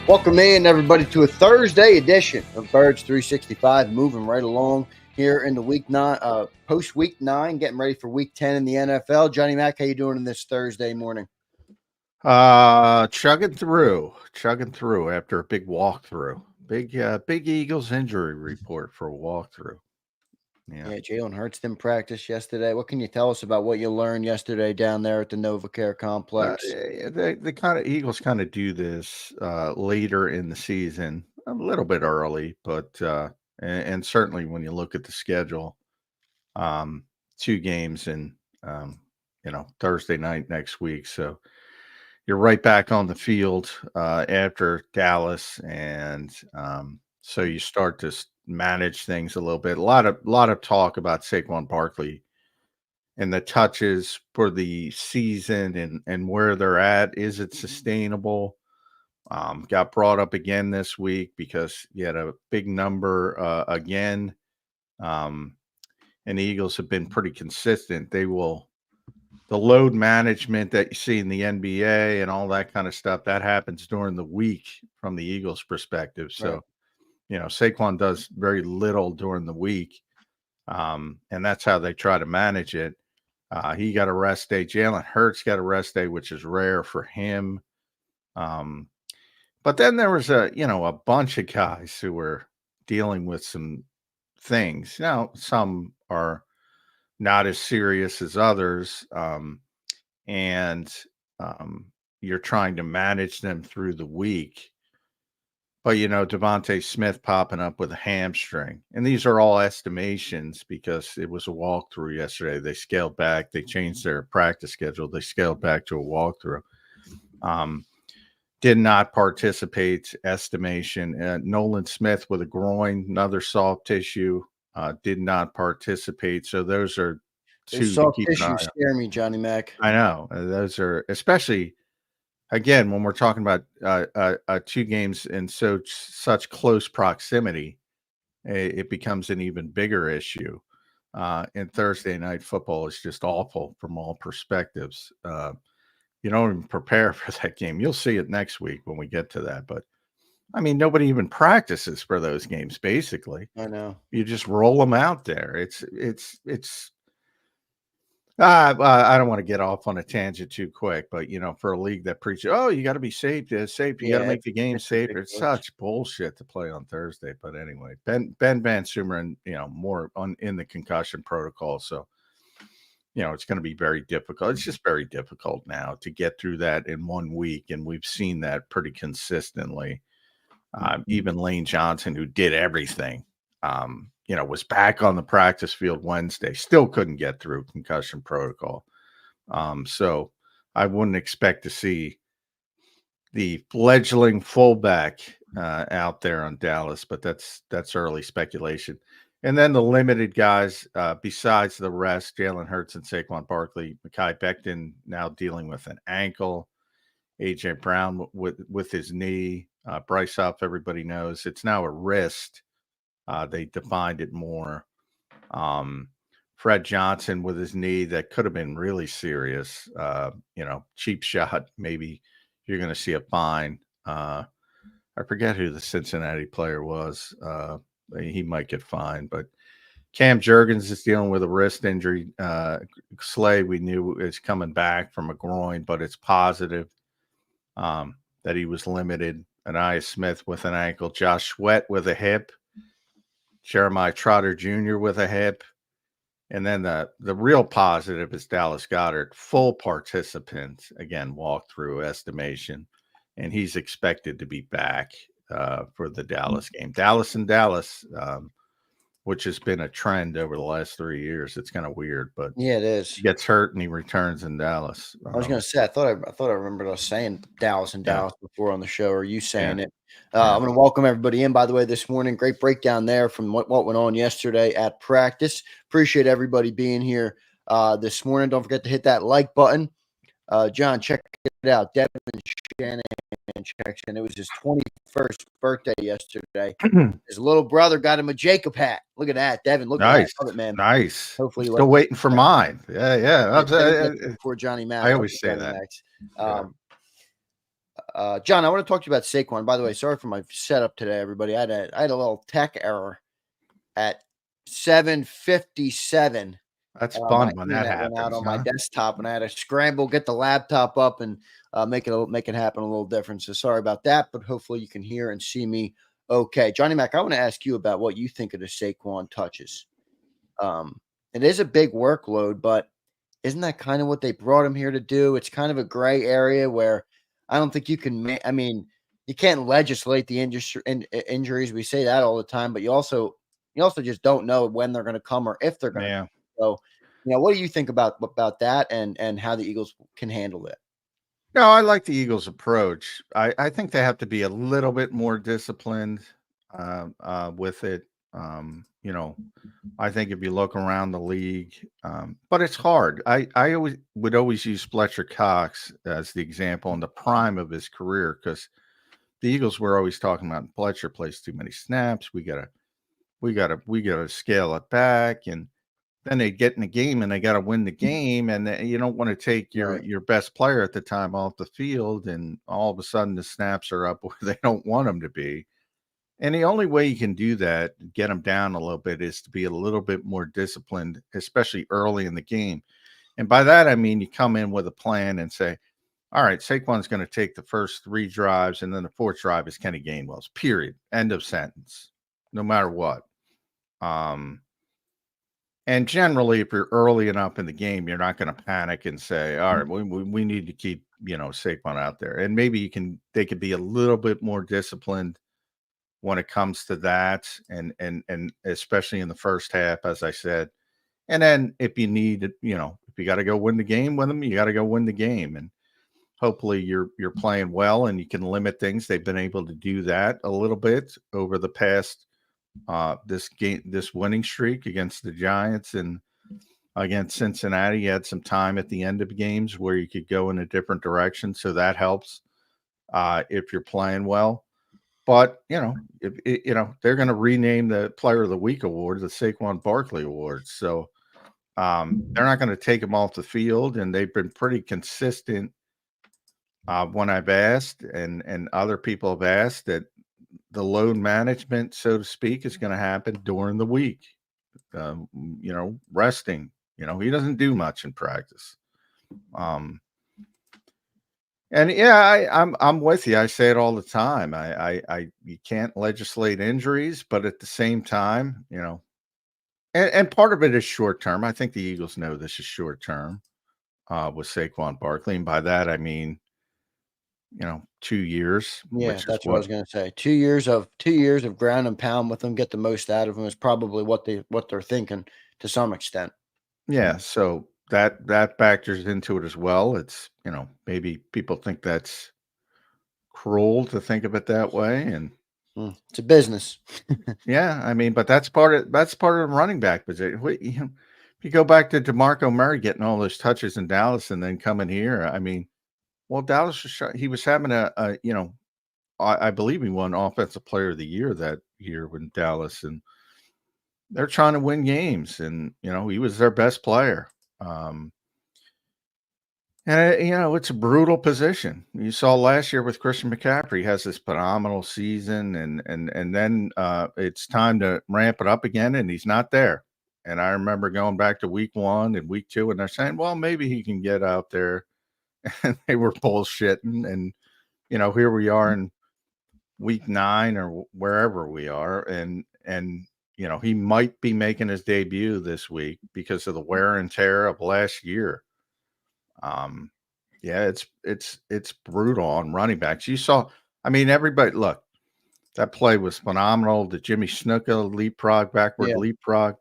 Welcome in, everybody, to a Thursday edition of Birds 365. Moving right along here in the week 9, post week 9, getting ready for week 10 in the NFL. Johnny Mac, how you doing in this Thursday morning? Chugging through after a big walkthrough. Big Eagles injury report for a walkthrough. Yeah, Jalen Hurts didn't practice yesterday. What can you tell us about what you learned yesterday down there at the NovaCare complex? The Eagles kind of do this later in the season, a little bit early, but and certainly when you look at the schedule, 2 games in Thursday night next week, so you're right back on the field after Dallas, and so you start to manage things a little bit. A lot of talk about Saquon Barkley and the touches for the season and where they're at. Is it sustainable? Got brought up again this week because you had a big number again, and the Eagles have been pretty consistent. The load management that you see in the NBA and all that kind of stuff, that happens during the week from the Eagles' perspective. So, right. Saquon does very little during the week, and that's how they try to manage it. He got a rest day. Jalen Hurts got a rest day, which is rare for him. But then there was a bunch of guys who were dealing with some things. Now, some are not as serious as others, and you're trying to manage them through the week. But, Devontae Smith popping up with a hamstring. And these are all estimations because it was a walkthrough yesterday. They scaled back. They changed their practice schedule. They scaled back to a walkthrough. Did not participate, estimation. Nolan Smith with a groin, another soft tissue, did not participate. So those are two soft tissues scare me, Johnny Mac. I know. Those are, especially again, when we're talking about 2 games in such close proximity, it becomes an even bigger issue. And Thursday night football is just awful from all perspectives. You don't even prepare for that game. You'll see it next week when we get to that. But I mean, nobody even practices for those games. Basically, I know. You just roll them out there. I don't want to get off on a tangent too quick, but for a league that preaches, oh, you got to be safe, you got to make the game safer. It's such bullshit to play on Thursday. But anyway, Ben Van Sumeren, more in the concussion protocol, so it's going to be very difficult. It's just very difficult now to get through that in 1 week, and we've seen that pretty consistently. Even Lane Johnson, who did everything, was back on the practice field Wednesday, still couldn't get through concussion protocol. So I wouldn't expect to see the fledgling fullback out there on Dallas, but that's early speculation. And then the limited guys, besides the rest, Jalen Hurts and Saquon Barkley, Mekhi Becton now dealing with an ankle, A.J. Brown with his knee, Bryce Huff, everybody knows. It's now a wrist. They defined it more. Fred Johnson with his knee that could have been really serious. Cheap shot. Maybe you're going to see a fine. I forget who the Cincinnati player was. He might get fined, but Cam Jurgens is dealing with a wrist injury. Slay, we knew, is coming back from a groin, but it's positive that he was limited. Anaya Smith with an ankle. Josh Sweat with a hip. Jeremiah Trotter Jr. with a hip. And then the real positive is Dallas Goedert, full participant, again, walkthrough estimation, and he's expected to be back for the Dallas game. Dallas, which has been a trend over the last 3 years. It's kind of weird, but yeah, it is. He gets hurt and he returns in Dallas. I was going to say, I thought I remembered us saying Dallas before on the show, or you saying it. I'm going to welcome everybody in, by the way, this morning. Great breakdown there from what went on yesterday at practice. Appreciate everybody being here this morning. Don't forget to hit that like button. John, check it out. Devin Shannon checks in. It was his 21st birthday yesterday. His little brother got him a JAKIB hat. Look at that, Devin. Look at that. Love it, man. Nice. Hopefully, still waiting for mine. Yeah. Before Johnny Mac. I always say that. John, I want to talk to you about Saquon. By the way, sorry for my setup today, everybody. I had a little tech error at 7:57. That's My fun when that internet went out happens, on my huh? desktop, and I had to scramble, get the laptop up, and make it happen a little different. So sorry about that, but hopefully you can hear and see me okay. Johnny Mac, I want to ask you about what you think of the Saquon touches. It is a big workload, but isn't that kind of what they brought him here to do? It's kind of a gray area where I don't think you can. I mean, you can't legislate the injuries. We say that all the time, but you also just don't know when they're going to come or if they're going to Yeah. come. So, what do you think about that and how the Eagles can handle it? No, I like the Eagles' approach. I think they have to be a little bit more disciplined with it. I think if you look around the league, but it's hard. I always use Fletcher Cox as the example in the prime of his career because the Eagles were always talking about Fletcher plays too many snaps. We gotta scale it back, and then they get in the game and they got to win the game, and you don't want to take your Right. your best player at the time off the field, and all of a sudden the snaps are up where they don't want them to be. And the only way you can do that, get them down a little bit, is to be a little bit more disciplined, especially early in the game. And by that I mean you come in with a plan and say, all right, Saquon's going to take the first 3 drives, and then the fourth drive is Kenny Gainwell's. Period. End of sentence. No matter what. And generally, if you're early enough in the game, you're not going to panic and say, "All right, we need to keep Saquon out there." And maybe they could be a little bit more disciplined when it comes to that, and especially in the first half, as I said. And then if you need, if you got to go win the game with them, you got to go win the game. And hopefully, you're playing well and you can limit things. They've been able to do that a little bit over the past this winning streak against the Giants and against Cincinnati. You had some time at the end of games where you could go in a different direction, so that helps if you're playing well. But if they're going to rename the Player of the Week award the Saquon Barkley Award, so they're not going to take him off the field, and they've been pretty consistent when I've asked, and other people have asked, that the load management, so to speak, is going to happen during the week. Resting. He doesn't do much in practice. And yeah, I'm with you. I say it all the time. I you can't legislate injuries, but at the same time, and part of it is short term. I think the Eagles know this is short term with Saquon Barkley, and by that I mean 2 years, Yeah, which is that's what I what. was going to say. 2 years of ground and pound with them, get the most out of them is probably what they're thinking to some extent. Yeah, so that factors into it as well. It's, maybe people think that's cruel to think of it that way, and It's a business. yeah, I mean, but that's part of the running back position. If you go back to DeMarco Murray getting all those touches in Dallas and then coming here, I mean, well, Dallas he was having I believe he won Offensive Player of the Year that year when Dallas, and they're trying to win games, and he was their best player. Um, And it's a brutal position. You saw last year with Christian McCaffrey, he has this phenomenal season, and then it's time to ramp it up again, and he's not there. And I remember going back to week 1 and week 2, and they're saying, well, maybe he can get out there. And they were bullshitting. And here we are in week 9 or wherever we are, and he might be making his debut this week because of the wear and tear of last year. Yeah, it's brutal on running backs. You saw, I mean, everybody, look, that play was phenomenal. The Jimmy Snuka leapfrog, backward Yeah, leapfrog.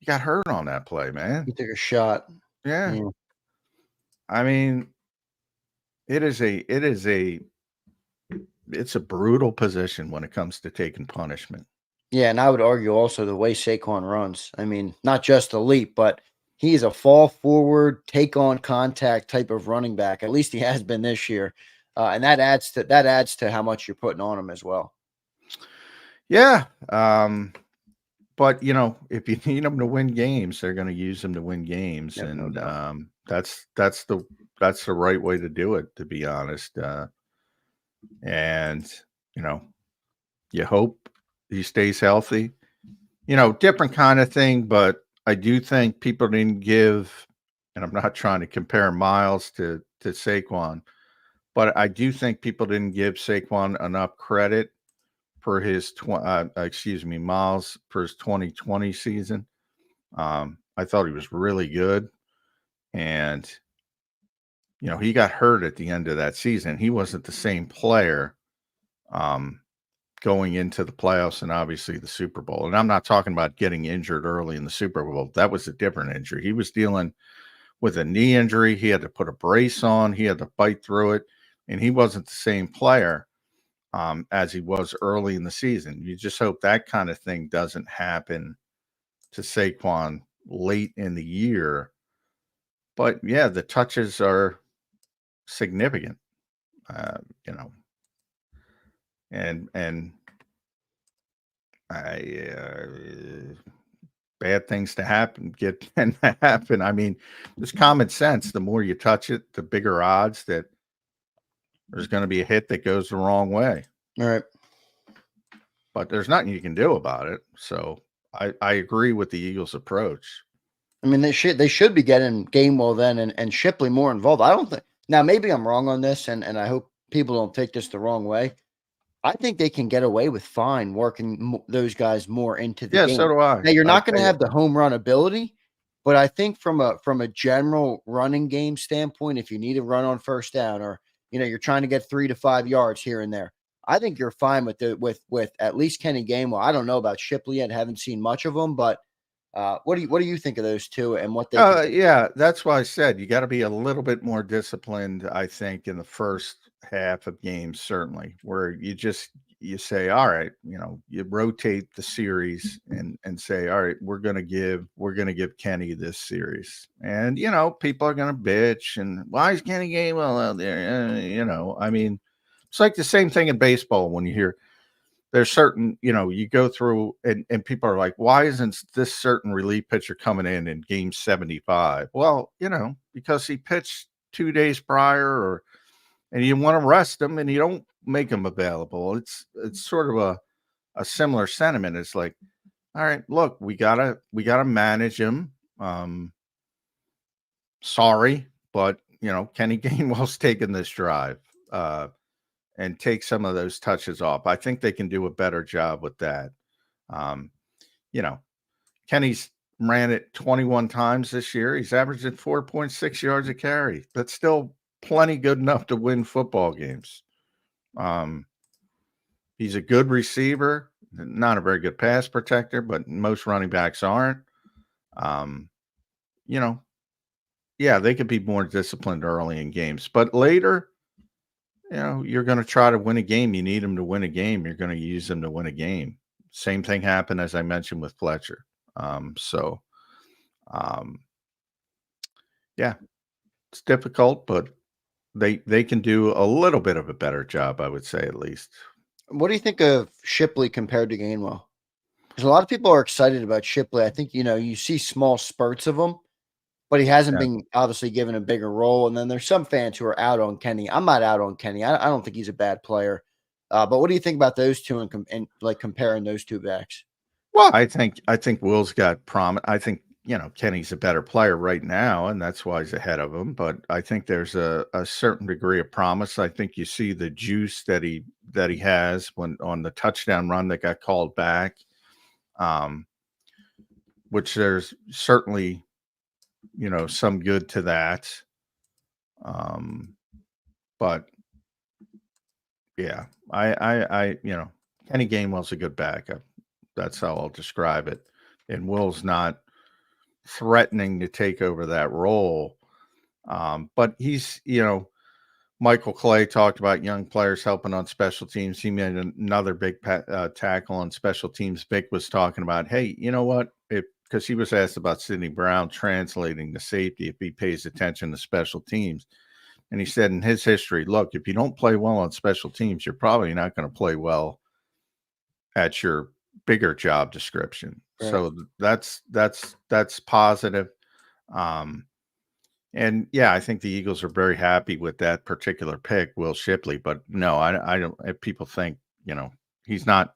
You got hurt on that play, he man. took a shot. Yeah. Yeah. I mean, it's a brutal position when it comes to taking punishment. Yeah, and I would argue also the way Saquon runs. I mean, not just the leap, but he is a fall forward, take on contact type of running back. At least he has been this year, and that adds to how much you're putting on him as well. Yeah. But if you need them to win games, they're going to use them to win games, Yep, no and doubt. that's the right way to do it. To be honest, and you hope he stays healthy. Different kind of thing, but I do think people didn't give, and I'm not trying to compare Miles to Saquon, but I do think people didn't give Saquon enough credit for his Miles for his 2020 season. I thought he was really good, and he got hurt at the end of that season. He wasn't the same player going into the playoffs and obviously the Super Bowl. And I'm not talking about getting injured early in the Super Bowl. That was a different injury. He was dealing with a knee injury. He had to put a brace on. He had to fight through it, and he wasn't the same player as he was early in the season. You just hope that kind of thing doesn't happen to Saquon late in the year. But yeah, the touches are significant, and bad things to happen tend to happen. I mean, it's common sense. The more you touch it, the bigger odds that there's going to be a hit that goes the wrong way. All right. But there's nothing you can do about it. So I agree with the Eagles' approach. I mean, they should be getting Gainwell then and Shipley more involved. I don't think now. Maybe I'm wrong on this, and I hope people don't take this the wrong way. I think they can get away with fine working those guys more into the game. So do I. Now you're not going to have the home run ability, but I think from a general running game standpoint, if you need a run on first down or you're trying to get 3 to 5 yards here and there, I think you're fine with at least Kenny Gainwell. I don't know about Shipley yet; haven't seen much of him, but what do you think of those two and what they? Yeah, that's why I said you got to be a little bit more disciplined. I think in the first half of games, certainly, where you say, all right, you rotate the series and say, all right, we're gonna give Kenny this series, and people are gonna bitch and why is Kenny Gainwell out there? I mean, it's like the same thing in baseball when you hear. There's certain, you go through and people are like, why isn't this certain relief pitcher coming in game 75? Well, because he pitched 2 days prior and you want to rest him and you don't make him available. It's sort of a similar sentiment. It's like, all right, look, we gotta manage him. Sorry, but Kenny Gainwell's taking this drive. And take some of those touches off. I think they can do a better job with that. Kenny's ran it 21 times this year. He's averaging 4.6 yards a carry. That's still plenty good enough to win football games. He's a good receiver, not a very good pass protector, but most running backs aren't. Yeah, they could be more disciplined early in games, but later, you're going to try to win a game. You need them to win a game. You're going to use them to win a game. Same thing happened, as I mentioned, with Fletcher. Yeah, it's difficult, but they can do a little bit of a better job, I would say, at least. What do you think of Shipley compared to Gainwell? Because a lot of people are excited about Shipley. I think, you see small spurts of him, but he hasn't been obviously given a bigger role. And then there's some fans who are out on Kenny. I'm not out on Kenny. I don't think he's a bad player. But what do you think about those two and like comparing those two backs? Well, I think Will's got promise. I think, Kenny's a better player right now, and that's why he's ahead of him. But I think there's a certain degree of promise. I think you see the juice that he has when on the touchdown run that got called back, which there's certainly, some good to that. But yeah, I Kenny Gainwell's a good backup. That's how I'll describe it. And Will's not threatening to take over that role. But he's, Michael Clay talked about young players helping on special teams. He made another big tackle on special teams. Vic was talking about, hey, you know what? Because he was asked about Sidney Brown translating the safety if he pays attention to special teams. And he said in his history, look, if you don't play well on special teams, you're probably not going to play well at your bigger job description. Right. So that's positive. And yeah, I think the Eagles are very happy with that particular pick, Will Shipley. But no, I don't. If people think, he's not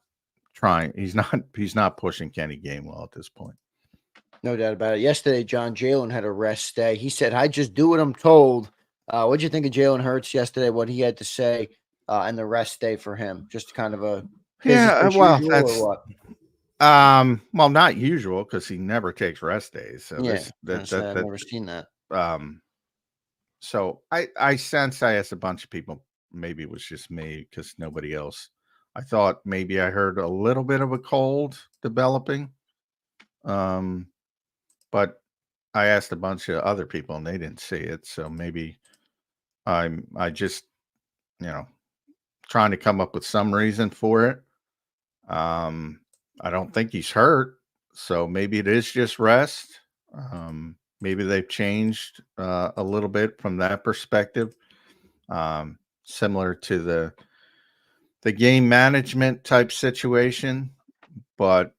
trying, he's not pushing Kenny Gainwell at this point. No doubt about it. Yesterday, Jalen had a rest day. He said, "I just do what I'm told." What'd you think of Jalen Hurts yesterday? What he had to say, and the rest day for him? Just kind of a business as well, usual, that's or what? well, not usual because he never takes rest days. So Yeah, I've I've never seen that. So I sense I asked a bunch of people. Maybe it was just me because nobody else. I thought maybe I heard a little bit of a cold developing. But I asked a bunch of other people and they didn't see it. So maybe I just, trying to come up with some reason for it. I don't think he's hurt. So maybe it is just rest. Maybe they've changed a little bit from that perspective. Similar to the game management type situation, but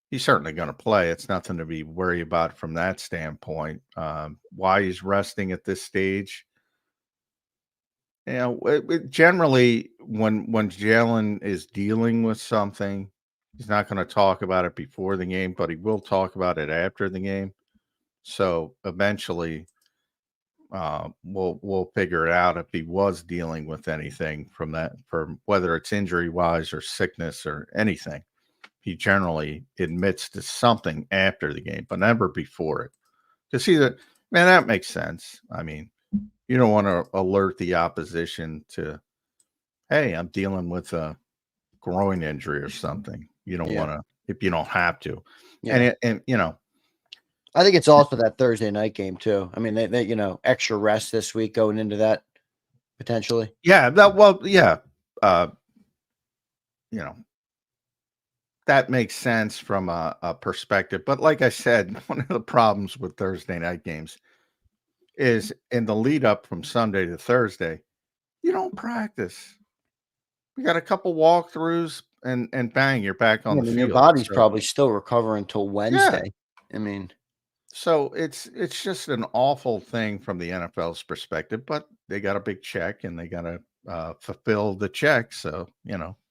he's certainly going to play. It's nothing to be worried about from that standpoint. Why he's resting at this stage, generally when Jalen is dealing with something, he's not going to talk about it before the game, but he will talk about it after the game. So eventually, we'll figure it out if he was dealing with anything from that, for whether it's injury wise or sickness or anything. He generally admits to something after the game, but never before it. Because that makes sense. I mean, you don't want to alert the opposition to, hey, I'm dealing with a groin injury or something. You don't want to, if you don't have to. Yeah. And I think it's also that Thursday night game too. I mean, they extra rest this week going into that potentially. Yeah. That makes sense from a perspective. But like I said, one of the problems with Thursday night games is in the lead up from Sunday to Thursday, you don't practice. We got a couple walkthroughs and bang, you're back on the field. Your body's probably still recovering until Wednesday. Yeah. I mean, so it's just an awful thing from the NFL's perspective, but they got a big check and they got to fulfill the check. So,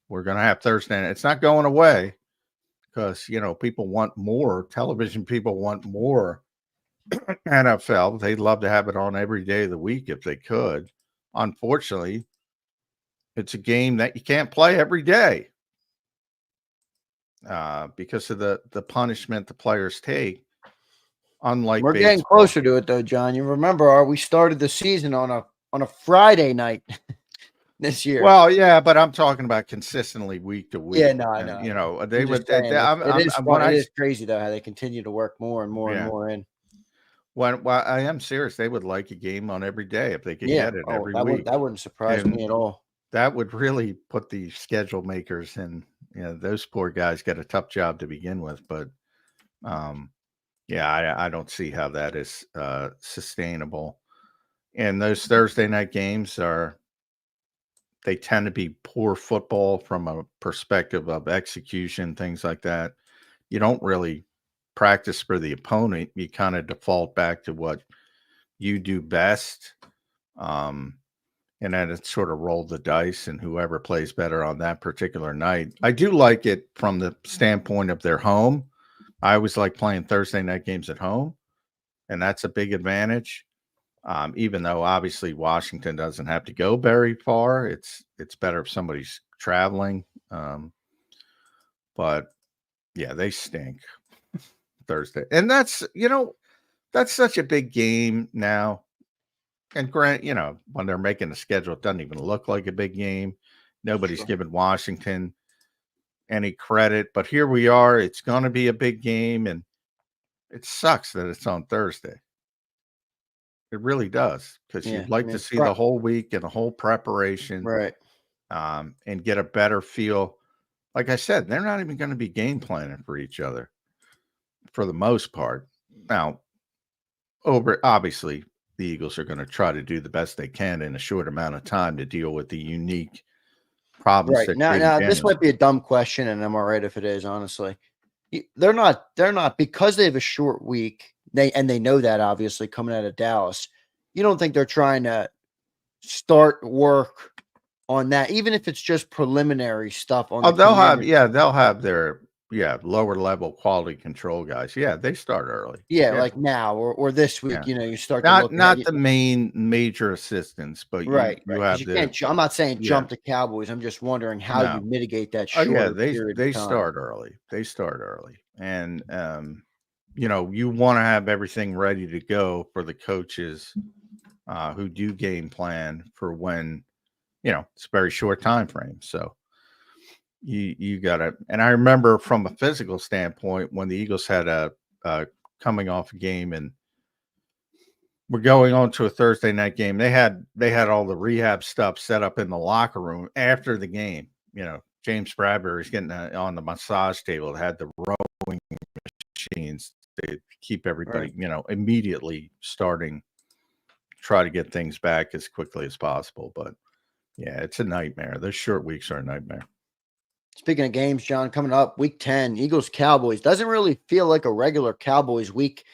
we're going to have Thursday. It's not going away because, people want more. Television people want more NFL. They'd love to have it on every day of the week if they could. Unfortunately, it's a game that you can't play every day because of the punishment the players take. Unlike we're baseball. getting closer to it though, John. You remember we started the season on a Friday night this year. Well, yeah, but I'm talking about consistently week to week. Yeah, no, I know. They would. It is crazy though how they continue to work more and more and more in. Well, I am serious. They would like a game on every day if they could get it every week. That wouldn't surprise me at all. That would really put the schedule makers in. Those poor guys got a tough job to begin with, but I don't see how that is sustainable. And those Thursday night games they tend to be poor football from a perspective of execution, things like that. You don't really practice for the opponent. You kind of default back to what you do best. And then it's sort of roll the dice and whoever plays better on that particular night. I do like it from the standpoint of their home. I always like playing Thursday night games at home, and that's a big advantage. Even though obviously Washington doesn't have to go very far, it's better if somebody's traveling. But yeah, they stink Thursday, and that's such a big game now. And Grant, when they're making the schedule, it doesn't even look like a big game. Nobody's giving Washington any credit, but here we are. It's going to be a big game, and it sucks that it's on Thursday. It really does, because you'd like to see the whole week and the whole preparation, right? And get a better feel. Like I said, they're not even going to be game planning for each other for the most part. Now, obviously, the Eagles are going to try to do the best they can in a short amount of time to deal with the unique problems. Right. Now, this might be a dumb question, and I'm all right if it is, honestly. They're not because they have a short week. They know that, obviously, coming out of Dallas. You don't think they're trying to start work on that, even if it's just preliminary stuff on Oh, the commander? they'll have their lower level quality control guys. Yeah, they start early. Yeah, Yeah, like now or this yeah. week, you start to Not look at not the main major assistants, but you right, right, because have you the can't I'm not saying yeah. jump the Cowboys. I'm just wondering how you No. mitigate that Oh yeah, shorter period of they time. start early. They start early. And you want to have everything ready to go for the coaches who do game plan for when, it's a very short time frame. So you gotta, and I remember from a physical standpoint when the Eagles had a coming off a game and we're going on to a Thursday night game. They had all the rehab stuff set up in the locker room after the game. James Bradbury's getting on the massage table. It had the rowing machines to keep everybody, Right. Immediately starting, try to get things back as quickly as possible. But yeah, it's a nightmare. Those short weeks are a nightmare. Speaking of games, John, coming up week 10, Eagles Cowboys. Doesn't really feel like a regular Cowboys week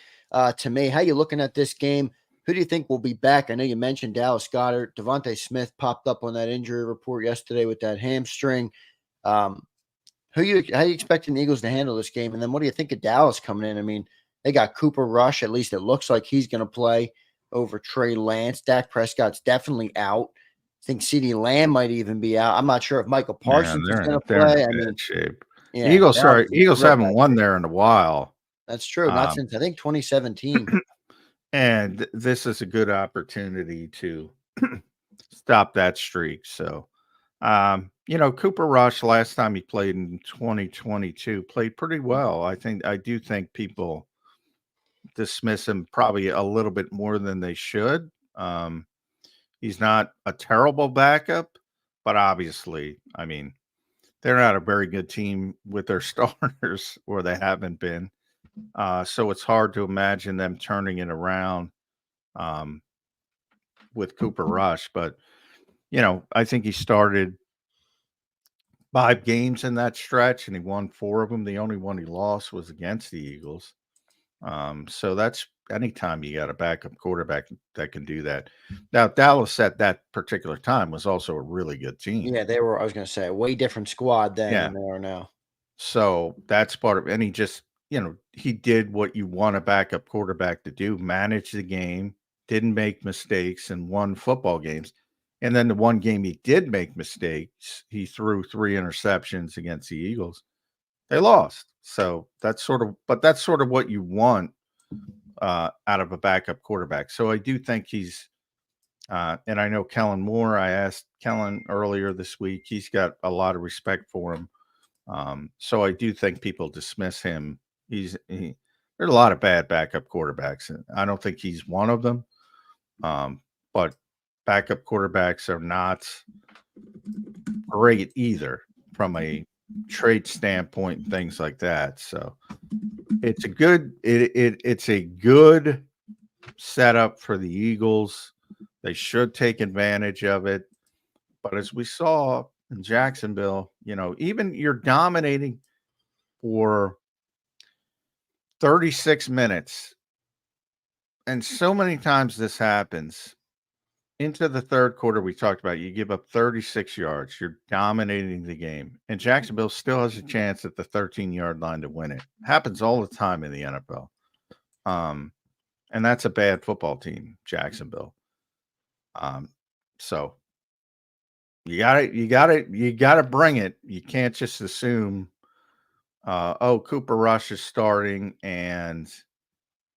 to me. How you looking at this game? Who do you think will be back? I know you mentioned Dallas Goedert. Devontae Smith popped up on that injury report yesterday with that hamstring. Um, how you expecting the Eagles to handle this game? And then what do you think of Dallas coming in? I mean, they got Cooper Rush. At least it looks like he's going to play over Trey Lance. Dak Prescott's definitely out. I think CeeDee Lamb might even be out. I'm not sure if Michael Man, Parsons is going to they're in play. I bad mean, shape. yeah, Dallas is in Eagles real haven't bad won shape. there in a while. That's true. Not Um, since I think 2017. and this is a good opportunity to stop that streak. So, Cooper Rush last time he played in 2022 played pretty well. I do think people dismiss him probably a little bit more than they should. He's not a terrible backup, but obviously, I mean, they're not a very good team with their starters, or they haven't been. So it's hard to imagine them turning it around um, with Cooper Rush. But, I think he started 5 games in that stretch and he won 4 of them. The only one he lost was against the Eagles. So that's anytime you got a backup quarterback that can do that. Now, Dallas at that particular time was also a really good team. Yeah, they were. I was going to say a way different squad then Yeah. than they are now. So that's part of, and he just, he did what you want a backup quarterback to do, manage the game, didn't make mistakes, and won football games. And then the one game he did make mistakes, he threw 3 interceptions against the Eagles. They lost. So that's sort of what you want out of a backup quarterback. So I do think he's, and I know Kellen Moore. I asked Kellen earlier this week. He's got a lot of respect for him. So I do think people dismiss him. There's a lot of bad backup quarterbacks, and I don't think he's one of them. But backup quarterbacks are not great either from a trade standpoint and things like that. So it's a good it's a good setup for the Eagles. They should take advantage of it. But as we saw in Jacksonville, even you're dominating for 36 minutes. And so many times this happens. Into the third quarter, we talked about you give up 36 yards. You're dominating the game. And Jacksonville still has a chance at the 13-yard line to win it. Happens all the time in the NFL. And that's a bad football team, Jacksonville. So you gotta bring it. You can't just assume Cooper Rush is starting and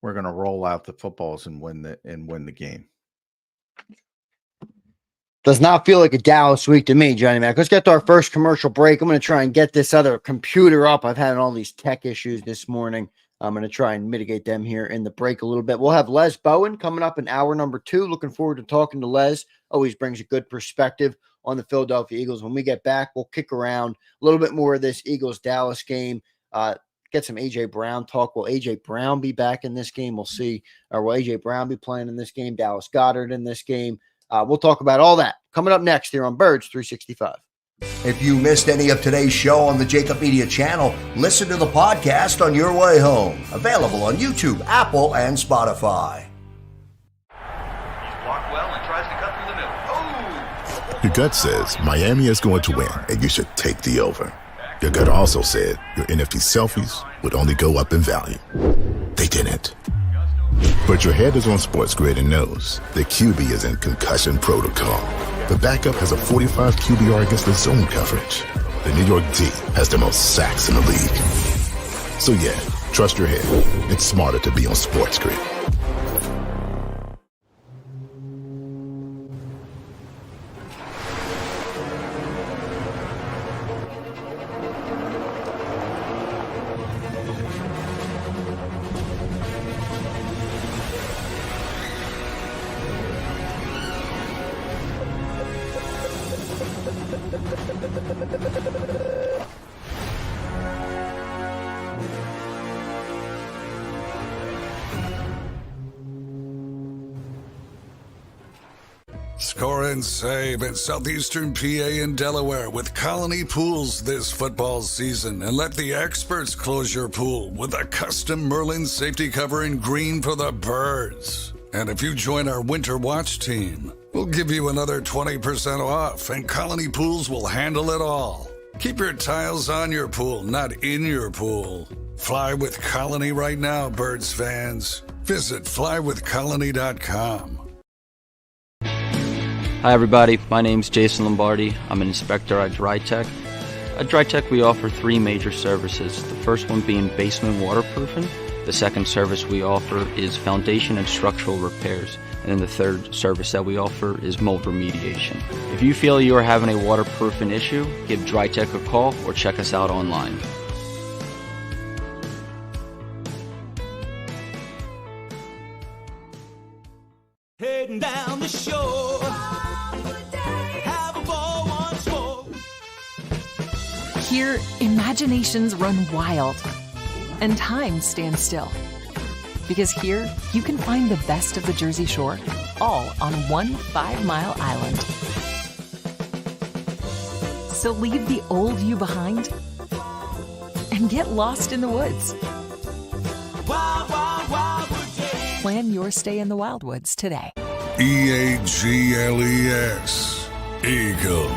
we're going to roll out the footballs and win the game. Does not feel like a Dallas week to me, Johnny Mac. Let's get to our first commercial break. I'm going to try and get this other computer up. I've had all these tech issues this morning. I'm going to try and mitigate them here in the break a little bit. We'll have Les Bowen coming up in hour number 2. Looking forward to talking to Les. Always brings a good perspective on the Philadelphia Eagles. When we get back, we'll kick around a little bit more of this Eagles-Dallas game. Get some A.J. Brown talk. Will A.J. Brown be back in this game? We'll see. Or will A.J. Brown be playing in this game? Dallas Goedert in this game? We'll talk about all that coming up next here on Birds 365. If you missed any of today's show on the JAKIB Media channel, listen to the podcast on your way home. Available on YouTube, Apple, and Spotify. He's blocked well and tries to cut through the middle. Oh! Your gut says Miami is going to win, and you should take the over. Your gut also said your NFT selfies would only go up in value. They didn't. But your head is on Sports Grid and knows the QB is in concussion protocol. The backup has a 45 QBR against the zone coverage. The New York D has the most sacks in the league. So yeah, trust your head. It's smarter to be on Sports Grid. Score and save at Southeastern PA and Delaware with Colony Pools this football season, and let the experts close your pool with a custom Merlin safety cover in green for the birds. And if you join our Winter Watch team, we'll give you another 20% off, and Colony Pools will handle it all. Keep your tiles on your pool, not in your pool. Fly with Colony right now, birds fans. Visit flywithcolony.com. Hi everybody, my name's Jason Lombardi. I'm an inspector at DryTech. At DryTech we offer three major services. The first one being basement waterproofing. The second service we offer is foundation and structural repairs. And then the third service that we offer is mold remediation. If you feel you are having a waterproofing issue, give DryTech a call or check us out online. Heading down the shore, have a ball once more. Here, imaginations run wild and time stands still. Because here, you can find the best of the Jersey Shore, all on one 5-mile island. So leave the old you behind and get lost in the woods. Wild, wild, wildwood day. Plan your stay in the Wildwoods today. EAGLES, Eagles.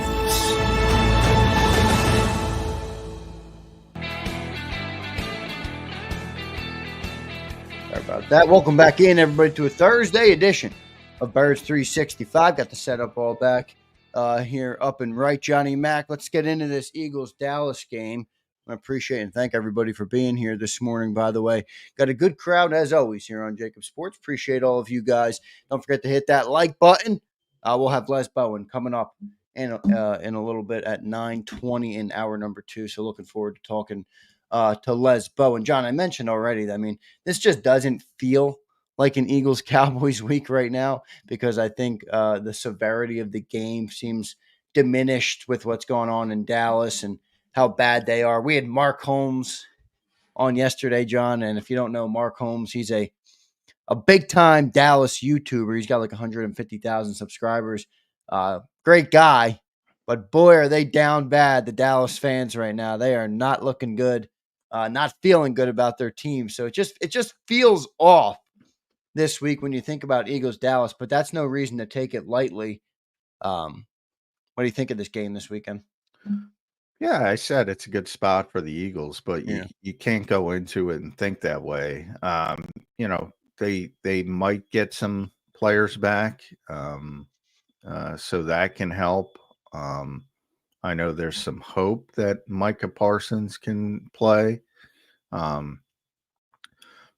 Sorry about that. Welcome back in, everybody, to a Thursday edition of Birds 365. Got the setup all back here up and right. Johnny Mac, let's get into this Eagles-Dallas game. I appreciate and thank everybody for being here this morning, by the way. Got a good crowd, as always, here on JAKIB Sports. Appreciate all of you guys. Don't forget to hit that like button. We'll have Les Bowen coming up in a little bit at 9:20 in hour number 2. So looking forward to talking to Les Bowen. John, I mentioned already, I mean, this just doesn't feel like an Eagles-Cowboys week right now because I think the severity of the game seems diminished with what's going on in Dallas and how bad they are. We had Mark Holmes on yesterday, John, and if you don't know Mark Holmes, he's a big-time Dallas YouTuber. He's got like 150,000 subscribers. Great guy, but boy, are they down bad, the Dallas fans right now. They are not looking good, not feeling good about their team. So it just feels off this week when you think about Eagles-Dallas, but that's no reason to take it lightly. What do you think of this game this weekend? Yeah, I said it's a good spot for the Eagles, but you can't go into it and think that way. You know, they might get some players back, so that can help. I know there's some hope that Micah Parsons can play. Now,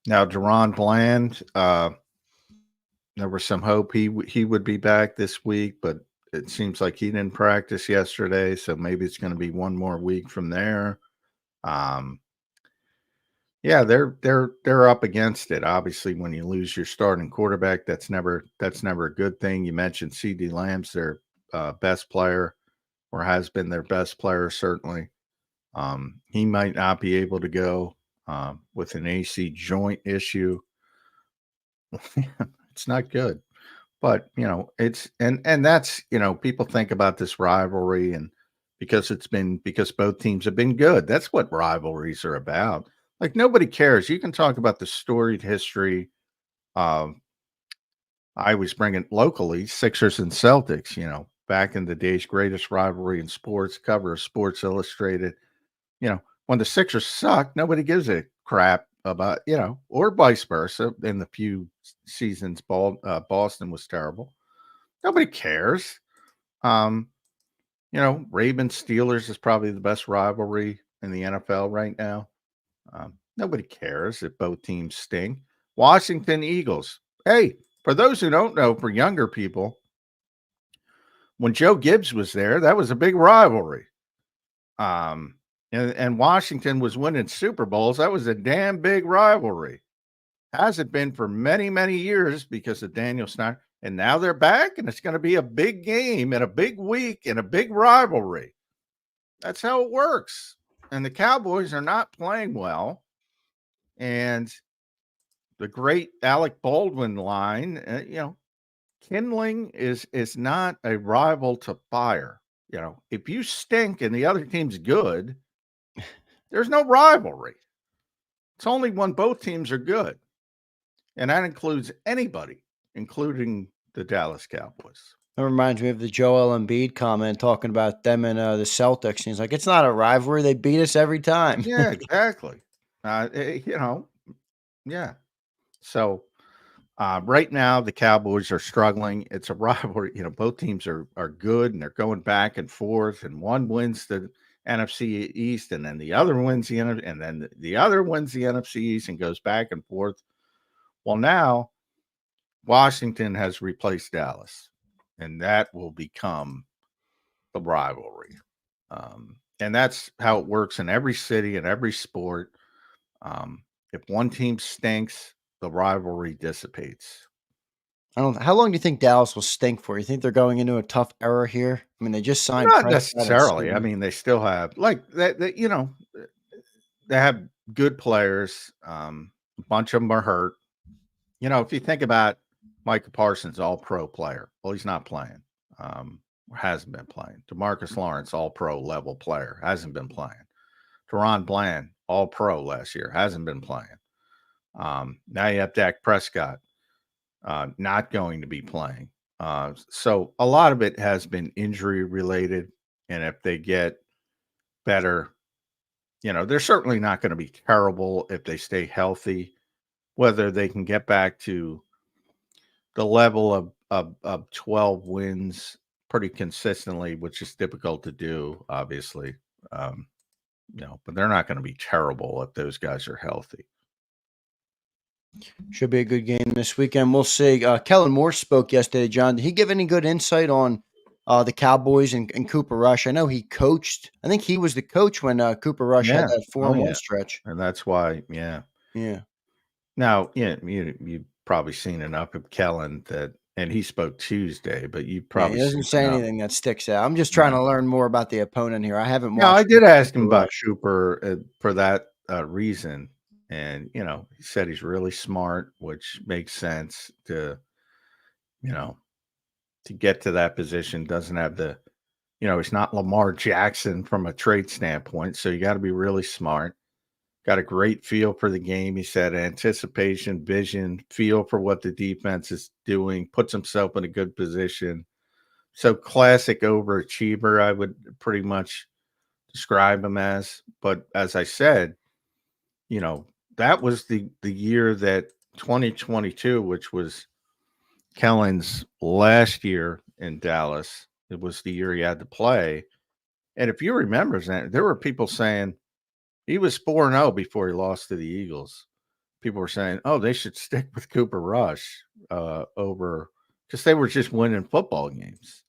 Deron Bland, there was some hope he would be back this week, but it seems like he didn't practice yesterday, so maybe it's going to be one more week from there. Yeah, they're up against it. Obviously, when you lose your starting quarterback, that's never a good thing. You mentioned CeeDee Lamb's their best player, or has been their best player, certainly. He might not be able to go with an AC joint issue. It's not good. But, you know, it's and that's, you know, people think about this rivalry and because both teams have been good. That's what rivalries are about. Like, nobody cares. You can talk about the storied history. I always bring it locally, Sixers and Celtics, back in the days, greatest rivalry in sports, cover of Sports Illustrated. When the Sixers suck, nobody gives a crap about, or vice versa. In the few seasons Boston was terrible. Nobody cares. Ravens Steelers is probably the best rivalry in the NFL right now. Nobody cares if both teams stink. Washington Eagles. Hey, for those who don't know, for younger people, when Joe Gibbs was there, that was a big rivalry. And Washington was winning Super Bowls. That was a damn big rivalry. Hasn't been for many, many years because of Daniel Snyder. And now they're back, and it's going to be a big game and a big week and a big rivalry. That's how it works. And the Cowboys are not playing well. And the great Alec Baldwin line, kindling is not a rival to fire. If you stink and the other team's good, there's no rivalry. It's only when both teams are good. And that includes anybody, including the Dallas Cowboys. That reminds me of the Joel Embiid comment talking about them and the Celtics. And he's like, it's not a rivalry. They beat us every time. Yeah, exactly. Yeah. So right now the Cowboys are struggling. It's a rivalry. Both teams are good, and they're going back and forth, and one wins the NFC East, and then the other wins the and then the other wins the NFC East and goes back and forth. Well, now Washington has replaced Dallas, and that will become the rivalry. And that's how it works in every city and every sport. If one team stinks, the rivalry dissipates. How long do you think Dallas will stink for? You think they're going into a tough era here? I mean, they just signed. Not necessarily. I mean, they still have they have good players. A bunch of them are hurt. If you think about Micah Parsons, all-pro player. Well, he's not playing. Hasn't been playing. DeMarcus Lawrence, all-pro level player. Hasn't been playing. Teron Bland, all-pro last year. Hasn't been playing. Now you have Dak Prescott, not going to be playing. So a lot of it has been injury related. And if they get better, they're certainly not going to be terrible if they stay healthy. Whether they can get back to the level of 12 wins pretty consistently, which is difficult to do, obviously. But they're not going to be terrible if those guys are healthy. Should be a good game this weekend. We'll see. Kellen Moore spoke yesterday, John. Did he give any good insight on the Cowboys and Cooper Rush? I know he coached. I think he was the coach when Cooper Rush had that 4-1 stretch. And that's why, Yeah. Now, you've probably seen enough of Kellen and he spoke Tuesday, but you probably he doesn't say anything that sticks out. I'm just trying to learn more about the opponent here. I haven't watched. No, I did ask him about Cooper for that reason. And, he said he's really smart, which makes sense to get to that position. Doesn't have he's not Lamar Jackson from a trade standpoint. So you got to be really smart. Got a great feel for the game. He said anticipation, vision, feel for what the defense is doing, puts himself in a good position. So classic overachiever, I would pretty much describe him as. But as I said, that was the year that 2022, which was Kellen's last year in Dallas. It was the year he had to play. And if you remember, there were people saying, he was 4-0 before he lost to the Eagles. People were saying, oh, they should stick with Cooper Rush over, because they were just winning football games,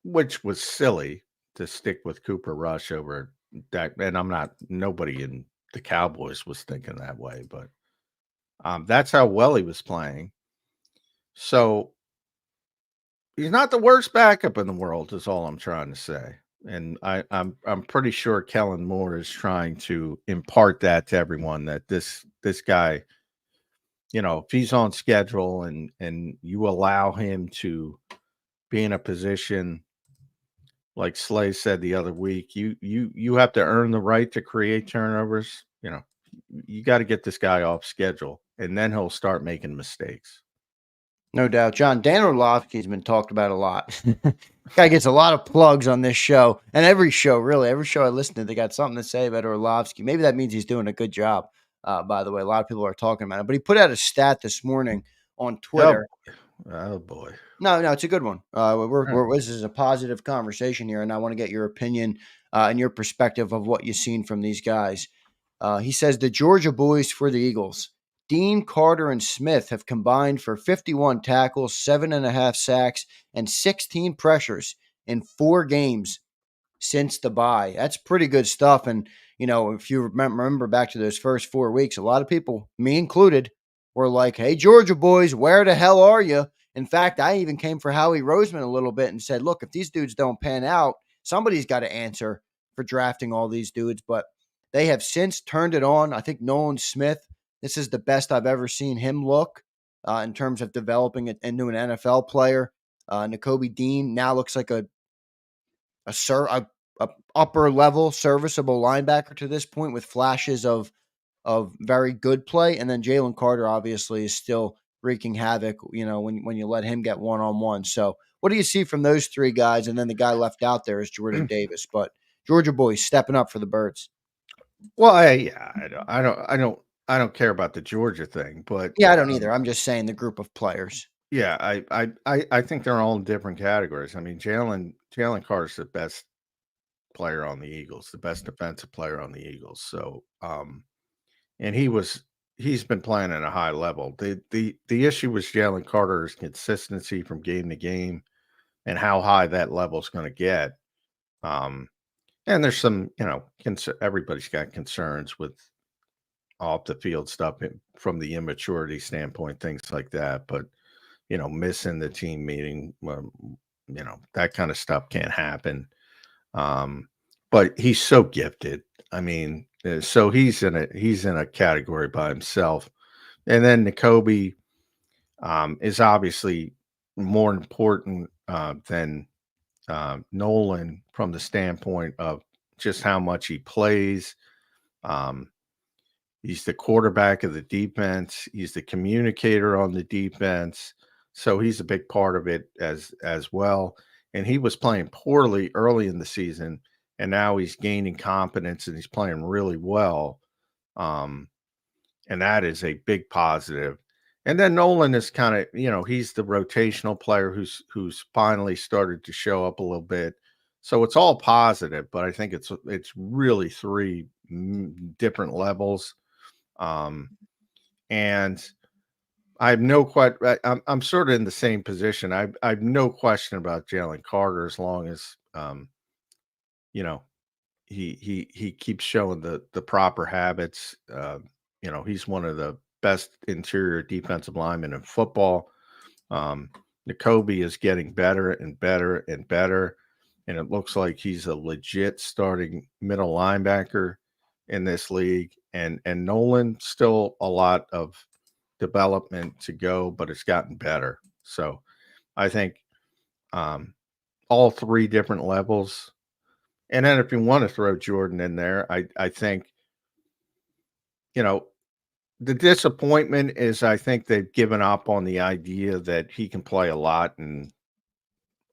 which was silly to stick with Cooper Rush over Dak. And nobody in the Cowboys was thinking that way, but that's how well he was playing. So he's not the worst backup in the world, is all I'm trying to say. And I'm pretty sure Kellen Moore is trying to impart that to everyone, that this guy, if he's on schedule and you allow him to be in a position like Slay said the other week, you have to earn the right to create turnovers. You got to get this guy off schedule, and then he'll start making mistakes. No doubt. John, Dan Orlovsky's been talked about a lot. Guy gets a lot of plugs on this show and every show, really. Every show I listen to, they got something to say about Orlovsky. Maybe that means he's doing a good job, by the way. A lot of people are talking about it. But he put out a stat this morning on Twitter. Oh boy. No, it's a good one. This is a positive conversation here, and I want to get your opinion and your perspective of what you've seen from these guys. He says the Georgia boys for the Eagles, Dean, Carter, and Smith have combined for 51 tackles, 7.5 sacks, and 16 pressures in 4 games since the bye. That's pretty good stuff. And, if you remember back to those first 4 weeks, a lot of people, me included, were like, hey, Georgia boys, where the hell are you? In fact, I even came for Howie Roseman a little bit and said, look, if these dudes don't pan out, somebody's got to answer for drafting all these dudes. But they have since turned it on. I think Nolan Smith, this is the best I've ever seen him look in terms of developing it into an NFL player. Nakobe Dean now looks like a upper level serviceable linebacker to this point with flashes of very good play. And then Jalen Carter obviously is still wreaking havoc, when you let him get one-on-one. So what do you see from those 3 guys? And then the guy left out there is Jordan Davis, but Georgia boys stepping up for the Birds. Well, I don't care about the Georgia thing, but yeah, I don't either. I'm just saying the group of players. Yeah, I think they're all in different categories. I mean, Jalen Carter's the best player on the Eagles, the best defensive player on the Eagles. So, and he's been playing at a high level. The issue with Jalen Carter is consistency from game to game and how high that level is going to get. And there's some, everybody's got concerns with off the field stuff from the immaturity standpoint, things like that. But, missing the team meeting, that kind of stuff can't happen. But he's so gifted. I mean, so he's in a category by himself. And then Nakobe is obviously more important than Nolan from the standpoint of just how much he plays. He's the quarterback of the defense. He's the communicator on the defense. So he's a big part of it as well. And he was playing poorly early in the season, and now he's gaining confidence and he's playing really well. And that is a big positive. And then Nolan is kind of, he's the rotational player who's finally started to show up a little bit. So it's all positive, but I think it's really 3 different levels. And I have no question. I'm sort of in the same position. I have no question about Jalen Carter as long as, he keeps showing the proper habits. He's one of the best interior defensive linemen in football. Nakobe is getting better and better and better. And it looks like he's a legit starting middle linebacker in this league. And Nolan, still a lot of development to go, but it's gotten better. So I think all 3 different levels. And then if you want to throw Jordan in there, I think, the disappointment is I think they've given up on the idea that he can play a lot and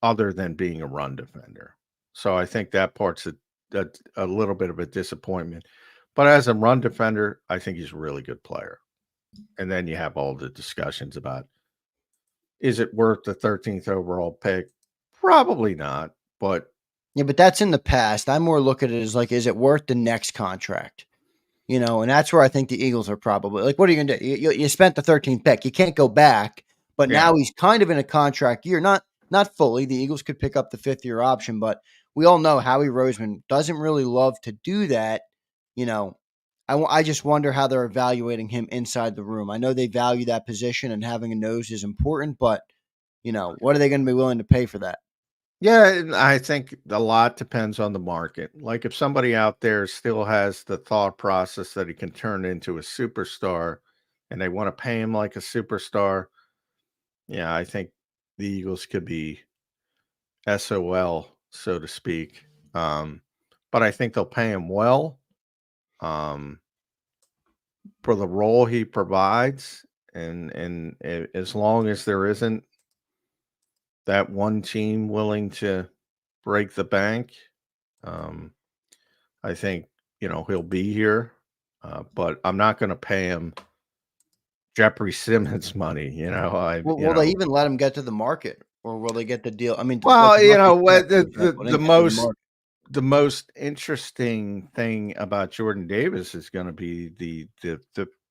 other than being a run defender. So I think that part's a little bit of a disappointment. But as a run defender, I think he's a really good player. And then you have all the discussions about, is it worth the 13th overall pick? Probably not. But yeah, but that's in the past. I more look at it as like, is it worth the next contract? And that's where I think the Eagles are probably like, what are you going to do? You spent the 13th pick. You can't go back. But now he's kind of in a contract year, not fully. The Eagles could pick up the 5th-year option, but we all know Howie Roseman doesn't really love to do that. I just wonder how they're evaluating him inside the room. I know they value that position and having a nose is important, but what are they going to be willing to pay for that? yeah, I think a lot depends on the market. Like if somebody out there still has the thought process that he can turn into a superstar and they want to pay him like a superstar, I think the Eagles could be SOL so to speak. But I think they'll pay him well for the role he provides, and as long as there isn't that one team willing to break the bank, I think he'll be here. But I'm not going to pay him Jeffrey Simmons money. Will they even let him get to the market, or will they get the deal? I mean, Well, what the most interesting thing about Jordan Davis is going to be the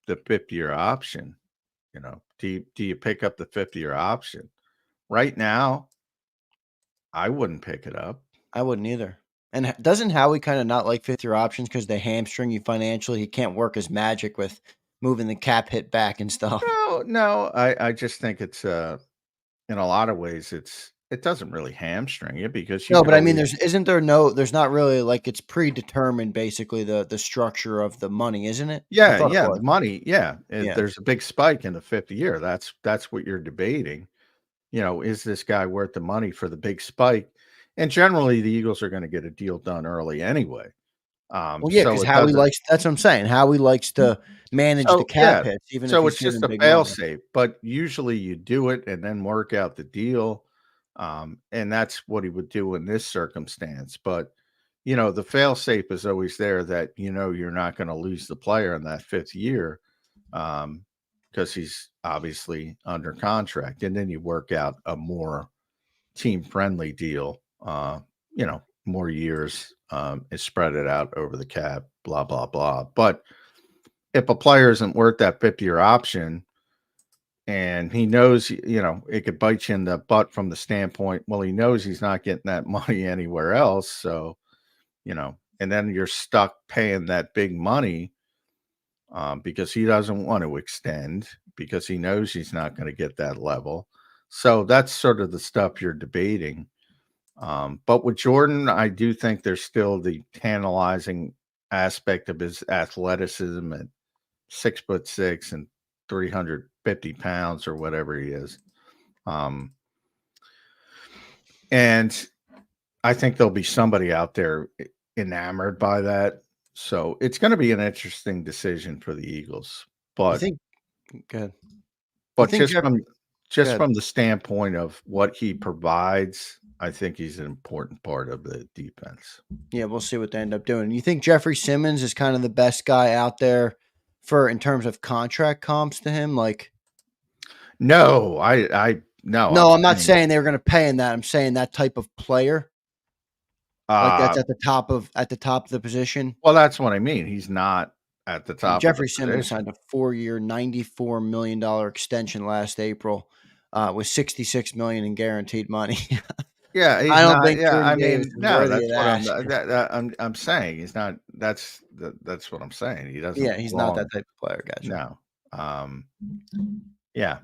5th-year option. Do you pick up the 5th-year option? Right now, I wouldn't pick it up. I wouldn't either. And doesn't Howie kind of not like 5th-year options because they hamstring you financially? He can't work his magic with moving the cap hit back and stuff. No, I just think it's in a lot of ways it doesn't really hamstring you because No, but I mean, there's not really like it's predetermined basically the structure of the money, isn't it? Yeah, the money, yeah. Yeah. There's a big spike in the 5th year. That's what you're debating. Is this guy worth the money for the big spike? And generally, the Eagles are going to get a deal done early anyway. Well, yeah, because Howie likes. That's what I'm saying. Howie likes to manage the cap hits, even so if it's just a fail safe. But usually, you do it and then work out the deal, and that's what he would do in this circumstance. But the fail safe is always there that you're not going to lose the player in that 5th year, because he's obviously under contract, and then you work out a more team friendly deal. More years, and spread it out over the cap, blah, blah, blah. But if a player isn't worth that 5th-year option and he knows, it could bite you in the butt from the standpoint, well, he knows he's not getting that money anywhere else. So, and then you're stuck paying that big money because he doesn't want to extend because he knows he's not going to get that level. So that's sort of the stuff you're debating. But with Jordan, I do think there's still the tantalizing aspect of his athleticism at 6'6" and 350 pounds or whatever he is. And I think there'll be somebody out there enamored by that. So it's going to be an interesting decision for the Eagles. But good. But just from the standpoint of what he provides, I think he's an important part of the defense. Yeah, we'll see what they end up doing. You think Jeffrey Simmons is kind of the best guy out there in terms of contract comps to him? Like, no, no, I'm not saying they were going to pay in that. I'm saying that type of player, like that's at the top of the position. Well, that's what I mean. He's not at the top. Jeffrey Simmons signed a 4-year, $94 million extension last April, with $66 million in guaranteed money. Yeah, I don't think. Yeah, I mean, no, that's what I'm saying. He's not. That's what I'm saying. He doesn't. Yeah, he's not that type of player, guys. No. Yeah.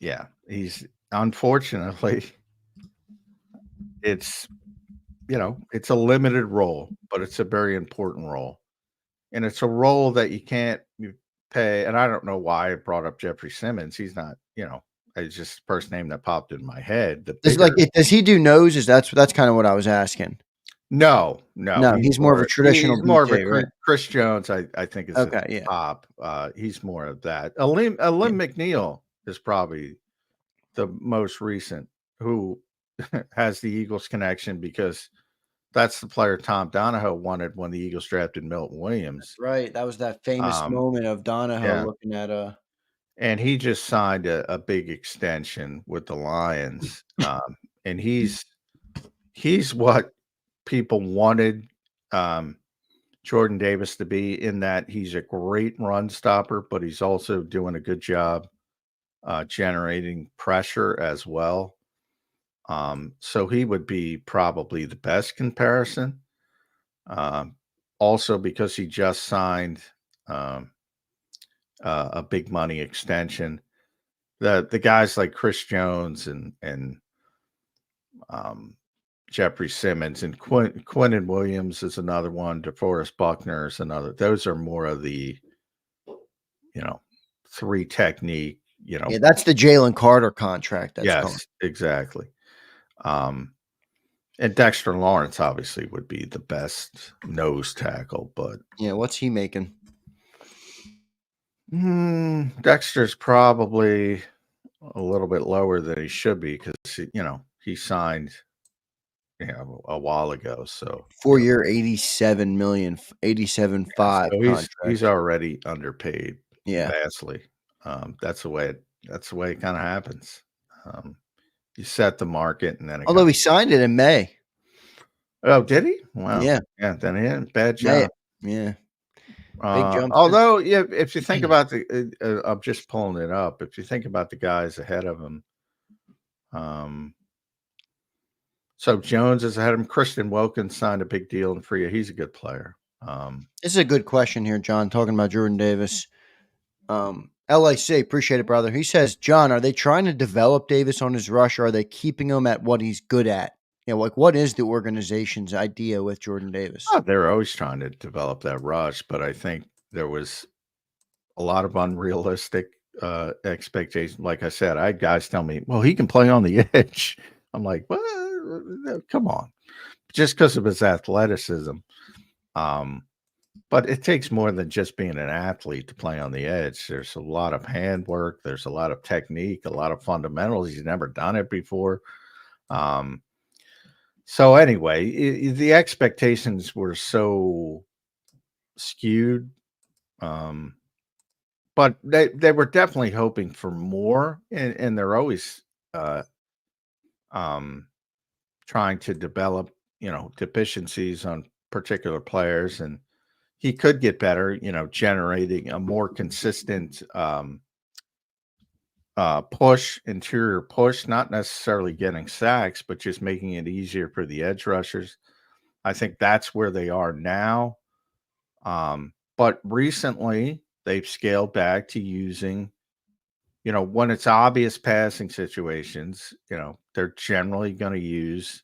Yeah. He's unfortunately. It's it's a limited role, but it's a very important role, and it's a role that you can't pay. And I don't know why I brought up Jeffrey Simmons. He's not. It's just the first name that popped in my head. Does he do noses? That's kind of what I was asking. No. He's more of a traditional. He's more BJ, of a right? Chris Jones. I think is at the top. He's more of that. Lim McNeil is probably the most recent who has the Eagles connection because that's the player Tom Donahoe wanted when the Eagles drafted Milton Williams. That's right. That was that famous moment of Donahoe looking at And he just signed a big extension with the Lions. And he's what people wanted Jordan Davis to be, in that he's a great run stopper, but he's also doing a good job generating pressure as well. So he would be probably the best comparison. Also because he just signed a big money extension. The guys like Chris Jones and Jeffrey Simmons and Quinnen Williams is another one. DeForest Buckner is another. Those are more of the, 3 technique. Yeah, that's the Jalen Carter contract. Yes, exactly. And Dexter Lawrence obviously would be the best nose tackle, but Yeah, what's he making? Dexter's probably a little bit lower than he should be because he signed a while ago. So 4-year, 87 million, 87.5 so contract. he's already underpaid Yeah. vastly. That's the way it kind of happens. You set the market, and then Although he signed it in May. Oh, did he? Wow. Yeah. Yeah. Then he had a bad May. job. Yeah. Big jump. Although, yeah, if you think about I'm just pulling it up. If you think about the guys ahead of him, so Jones is ahead of him. Christian Wilkins signed a big deal in free. He's a good player. This is a good question here, John, talking about Jordan Davis. LAC, appreciate it, brother. He says, John, are they trying to develop Davis on his rush, or are they keeping him at what he's good at? Like what is the organization's idea with Jordan Davis? Oh, they're always trying to develop that rush, but I think there was a lot of unrealistic expectations. Like I said, I had guys tell me, well, he can play on the edge. I'm like, well, come on. Just because of his athleticism. But it takes more than just being an athlete to play on the edge. There's a lot of handwork. There's a lot of technique, a lot of fundamentals. He's never done it before. So anyway, the expectations were so skewed. But they were definitely hoping for more, and they're always trying to develop, deficiencies on particular players, and he could get better, generating a more consistent interior push, not necessarily getting sacks, but just making it easier for the edge rushers. I think that's where they are now. But recently they've scaled back to using, when it's obvious passing situations, they're generally going to use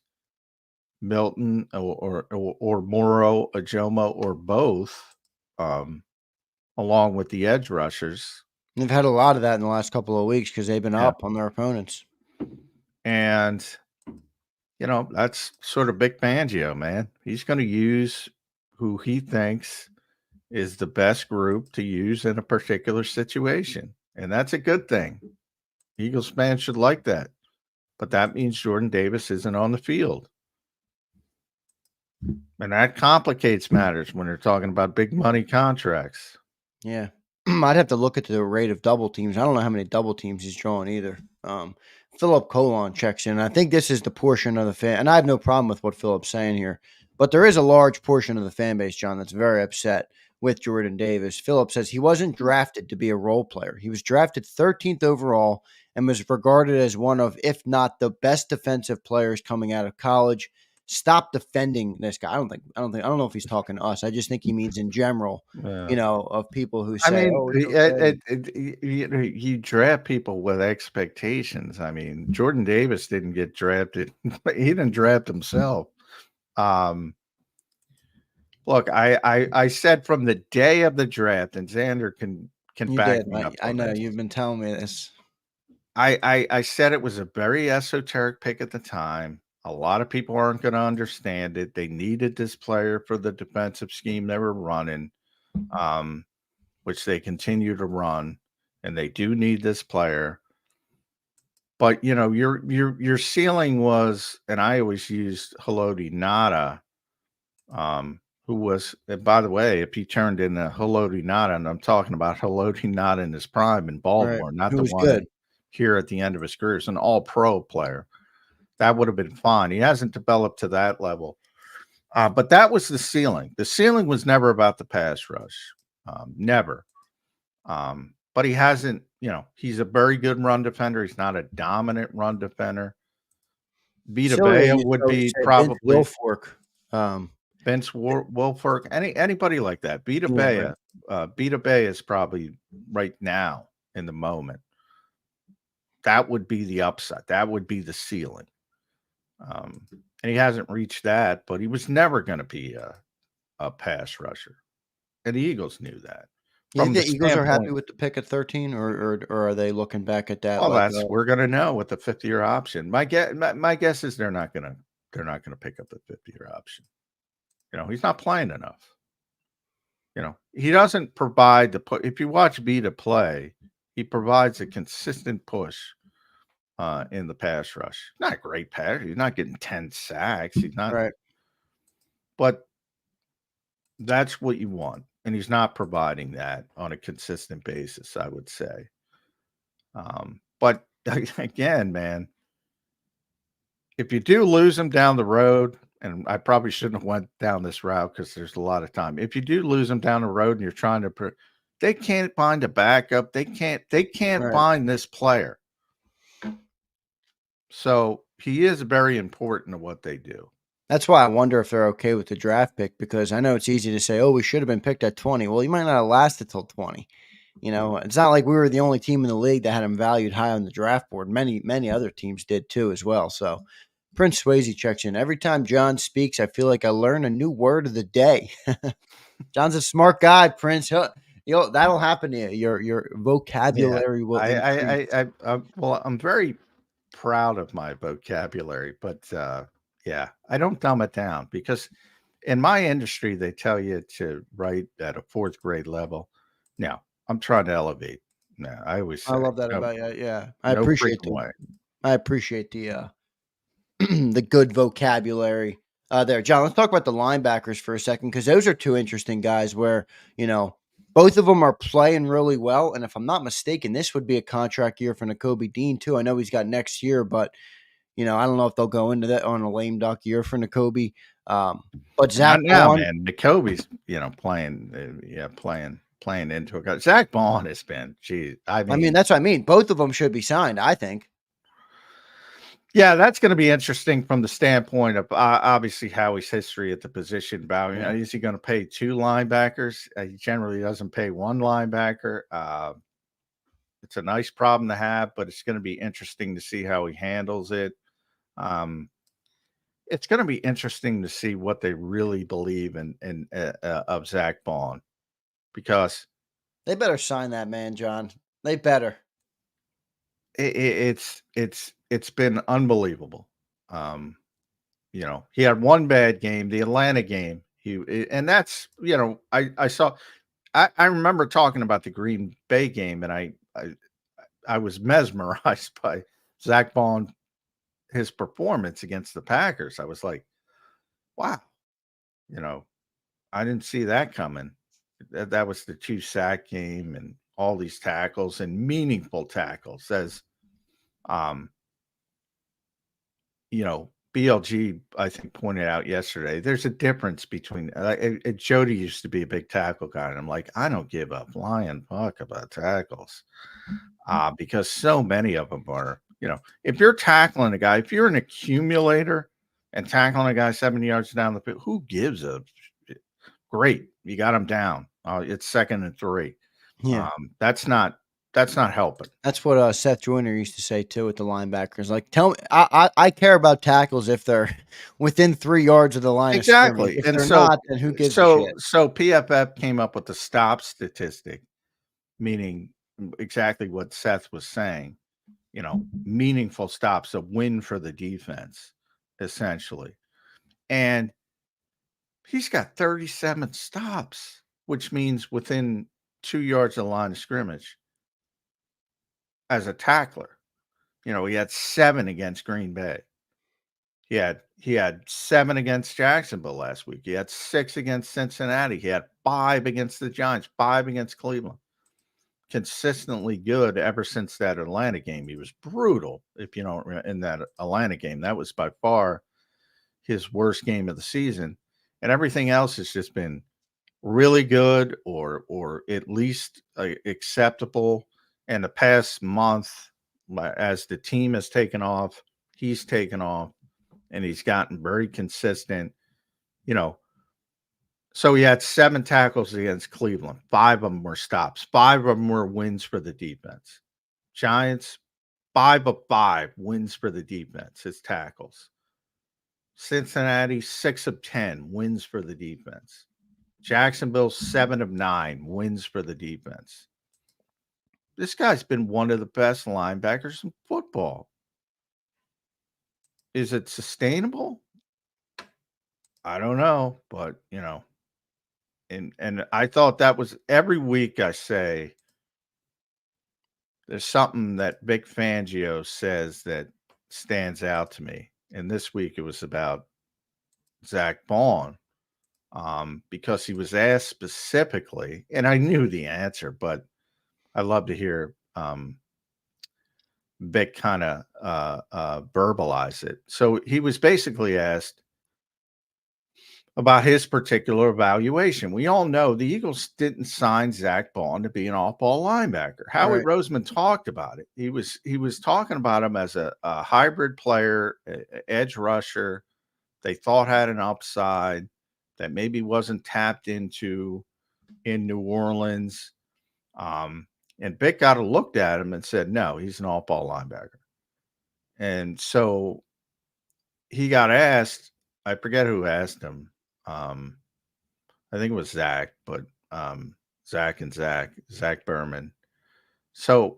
Milton or Moro, Ajoma, or both, along with the edge rushers. They've had a lot of that in the last couple of weeks because they've been up on their opponents. And, that's sort of Vic Fangio, man. He's going to use who he thinks is the best group to use in a particular situation. And that's a good thing. Eagles fans should like that. But that means Jordan Davis isn't on the field. And that complicates matters when you're talking about big money contracts. Yeah. I'd have to look at the rate of double teams. I don't know how many double teams he's drawing either. Philip Colon checks in. I think this is the portion of the fan, and I have no problem with what Philip's saying here, but there is a large portion of the fan base, John, that's very upset with Jordan Davis. Philip says he wasn't drafted to be a role player. He was drafted 13th overall and was regarded as one of, if not the best defensive players coming out of college. Stop defending this guy. I don't know if he's talking to us. I just think he means in general, of people who say, you draft people with expectations. I mean, Jordan Davis didn't get drafted. He didn't draft himself. Look, I said from the day of the draft, and Zander can back me up. I know you've been telling me this. I said it was a very esoteric pick at the time. A lot of people aren't going to understand it. They needed this player for the defensive scheme they were running, which they continue to run, and they do need this player. But your ceiling was, and I always used Haloti Ngata, who was, by the way, if he turned into Haloti Ngata, and I'm talking about Haloti Ngata in his prime in Baltimore, not the one here at the end of his career, is an all-pro player. That would have been fine. He hasn't developed to that level. But that was the ceiling. The ceiling was never about the pass rush. Never. But he hasn't, he's a very good run defender. He's not a dominant run defender. Vita Vea would be probably Wilfork. Vince Wilfork, anybody like that. Vita Vea is probably right now in the moment. That would be the upside. That would be the ceiling. And he hasn't reached that, but he was never going to be a pass rusher. And the Eagles knew that. You think the Eagles are happy with the pick at 13, or are they looking back at that? Well, we're going to know with the 5th-year option. My guess is they're not going to they're not going to pick up the 50-year option. He's not playing enough. He doesn't provide the push. If you watch Vita play, he provides a consistent push in the pass rush. Not a great pass. He's not getting 10 sacks. He's not. Right. But that's what you want. And he's not providing that on a consistent basis, I would say. But again, man, if you do lose him down the road, and I probably shouldn't have went down this route because there's a lot of time. If you do lose him down the road and you're trying to, they can't find a backup. They can't Right. find this player. So he is very important to what they do. That's why I wonder if they're okay with the draft pick, because I know it's easy to say, oh, we should have been picked at 20. Well, you might not have lasted till 20. It's not like we were the only team in the league that had him valued high on the draft board. Many, many other teams did too as well. So Prince Swayze checks in. Every time John speaks, I feel like I learn a new word of the day. John's a smart guy, Prince. That'll happen to you. Your vocabulary will increase. Well, I'm very proud of my vocabulary, but yeah, I don't dumb it down, because in my industry, they tell you to write at a 4th grade level. Now, I'm trying to elevate. Now, I always say, I love that about you. Yeah, I no appreciate freaking way. I appreciate the the good vocabulary there. John, let's talk about the linebackers for a second, because those are two interesting guys where, both of them are playing really well. And if I'm not mistaken, this would be a contract year for Nakobe Dean too. I know he's got next year, but I don't know if they'll go into that on a lame duck year for Nakobe. But Zach Bond, man, Nakobe's playing into it. Zach Bond has been, geez, I mean, that's what I mean. Both of them should be signed, I think. Yeah, that's going to be interesting from the standpoint of obviously Howie's history at the position. Is he going to pay 2 linebackers? He generally doesn't pay 1 linebacker. It's a nice problem to have, but it's going to be interesting to see how he handles it. It's going to be interesting to see what they really believe in of Zach Bond, because they better sign that man, John. They better. It's been unbelievable. He had 1 bad game, the Atlanta game. And that's, I remember talking about the Green Bay game, and I was mesmerized by Zach Bond, his performance against the Packers. I was like, wow, I didn't see that coming. That was the 2-sack game and all these tackles and meaningful tackles, as BLG, I think, pointed out yesterday. There's a difference between Jody used to be a big tackle guy, and I'm like, I don't give a flying fuck about tackles, because so many of them are, if you're tackling a guy, if you're an accumulator and tackling a guy 70 yards down the field, who gives a great? You got him down. It's 2nd and 3. Yeah, that's not helping. That's what Seth Joyner used to say too with the linebackers. Like, tell me, I care about tackles if they're within 3 yards of the line. Exactly. If they're not, then who gives a shit? So PFF came up with the stop statistic, meaning exactly what Seth was saying. Meaningful stops, a win for the defense, essentially. And he's got 37 stops, which means within 2 yards of the line of scrimmage as a tackler. He had 7 against Green Bay. He had 7 against Jacksonville last week. He had 6 against Cincinnati. He had 5 against the Giants, 5 against Cleveland. Consistently good ever since that Atlanta game. He was brutal. If you don't remember, in that Atlanta game, that was by far his worst game of the season. And everything else has just been really good, or at least acceptable. And the past month, as the team has taken off, he's taken off, and he's gotten very consistent. So he had 7 tackles against Cleveland. 5 of them were stops. 5 of them were wins for the defense. Giants, 5 of 5 wins for the defense, his tackles. Cincinnati, 6 of 10 wins for the defense. Jacksonville, 7 of 9 wins for the defense. This guy's been one of the best linebackers in football. Is it sustainable? I don't know, but and I thought that was every week I say there's something that Vic Fangio says that stands out to me. And this week it was about Zach Bond, because he was asked specifically, and I knew the answer, but I love to hear Vic kind of verbalize it. So he was basically asked about his particular evaluation. We all know the Eagles didn't sign Zach Bond to be an off-ball linebacker. Howie Roseman talked about it. He was talking about him as a hybrid player, edge rusher. They thought had an upside that maybe wasn't tapped into in New Orleans. And Vic got a looked at him and said, no, he's an off-ball linebacker. And so he got asked, I forget who asked him. I think it was Zach, but Zach Berman. So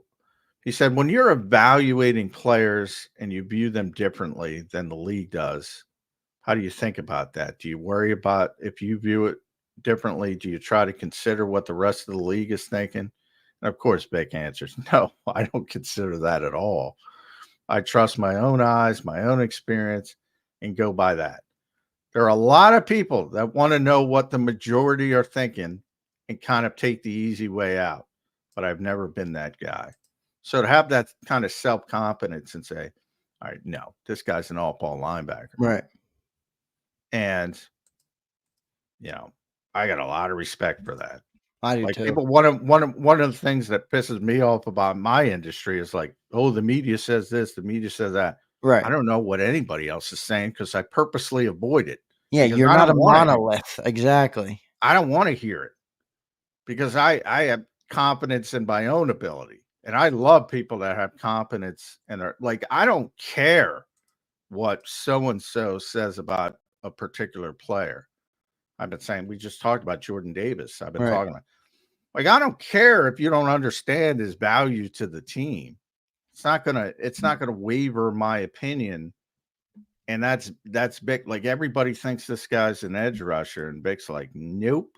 he said, when you're evaluating players and you view them differently than the league does, how do you think about that? Do you worry about if you view it differently? Do you try to consider what the rest of the league is thinking? And of course, Vic answers, no, I don't consider that at all. I trust my own eyes, my own experience, and go by that. There are a lot of people that want to know what the majority are thinking and kind of take the easy way out, but I've never been that guy. So to have that kind of self-confidence and say, all right, no, this guy's an off-ball linebacker. Right. And, I got a lot of respect for that. I do like too. People, one of the things that pisses me off about my industry is like, oh, the media says this, the media says that. Right. I don't know what anybody else is saying because I purposely avoid it. Yeah, you're not a monolith. Exactly. I don't want to hear it because I have confidence in my own ability. And I love people that have confidence and are like, I don't care what so-and-so says about a particular player. I've been saying, we just talked about Jordan Davis. I've been talking about, like, I don't care if you don't understand his value to the team. It's not gonna waver my opinion. And that's big. Like, everybody thinks this guy's an edge rusher, and Vic's like, nope,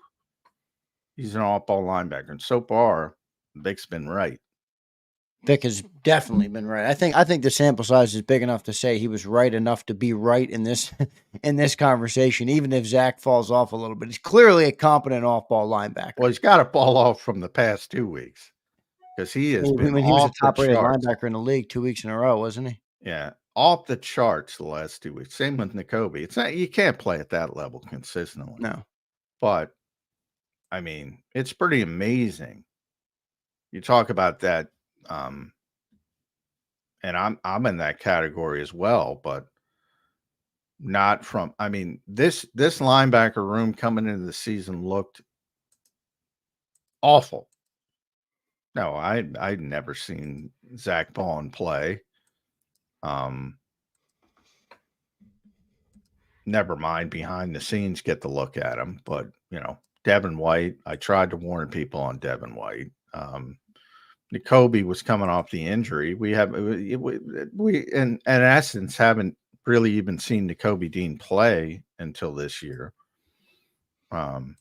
he's an off-ball linebacker. And so far, Vic's been right. Vic has definitely been right. I think the sample size is big enough to say he was right enough to be right in this conversation, even if Zach falls off a little bit. He's clearly a competent off-ball linebacker. Well, he's got to fall off from the past 2 weeks because he has been. He was a top-rated linebacker in the league 2 weeks in a row, wasn't he? Yeah, off the charts the last 2 weeks. Same with Nakobe. It's not, you can't play at that level consistently. No, but I mean, it's pretty amazing. You talk about that. And I'm in that category as well, but not from, I mean, this linebacker room coming into the season looked awful. No, I'd never seen Zach Bond play. Never mind behind the scenes, get to look at him, but Devin White, I tried to warn people on Devin White. Nakobe was coming off the injury. We in essence haven't really even seen Nakobe Dean play until this year. On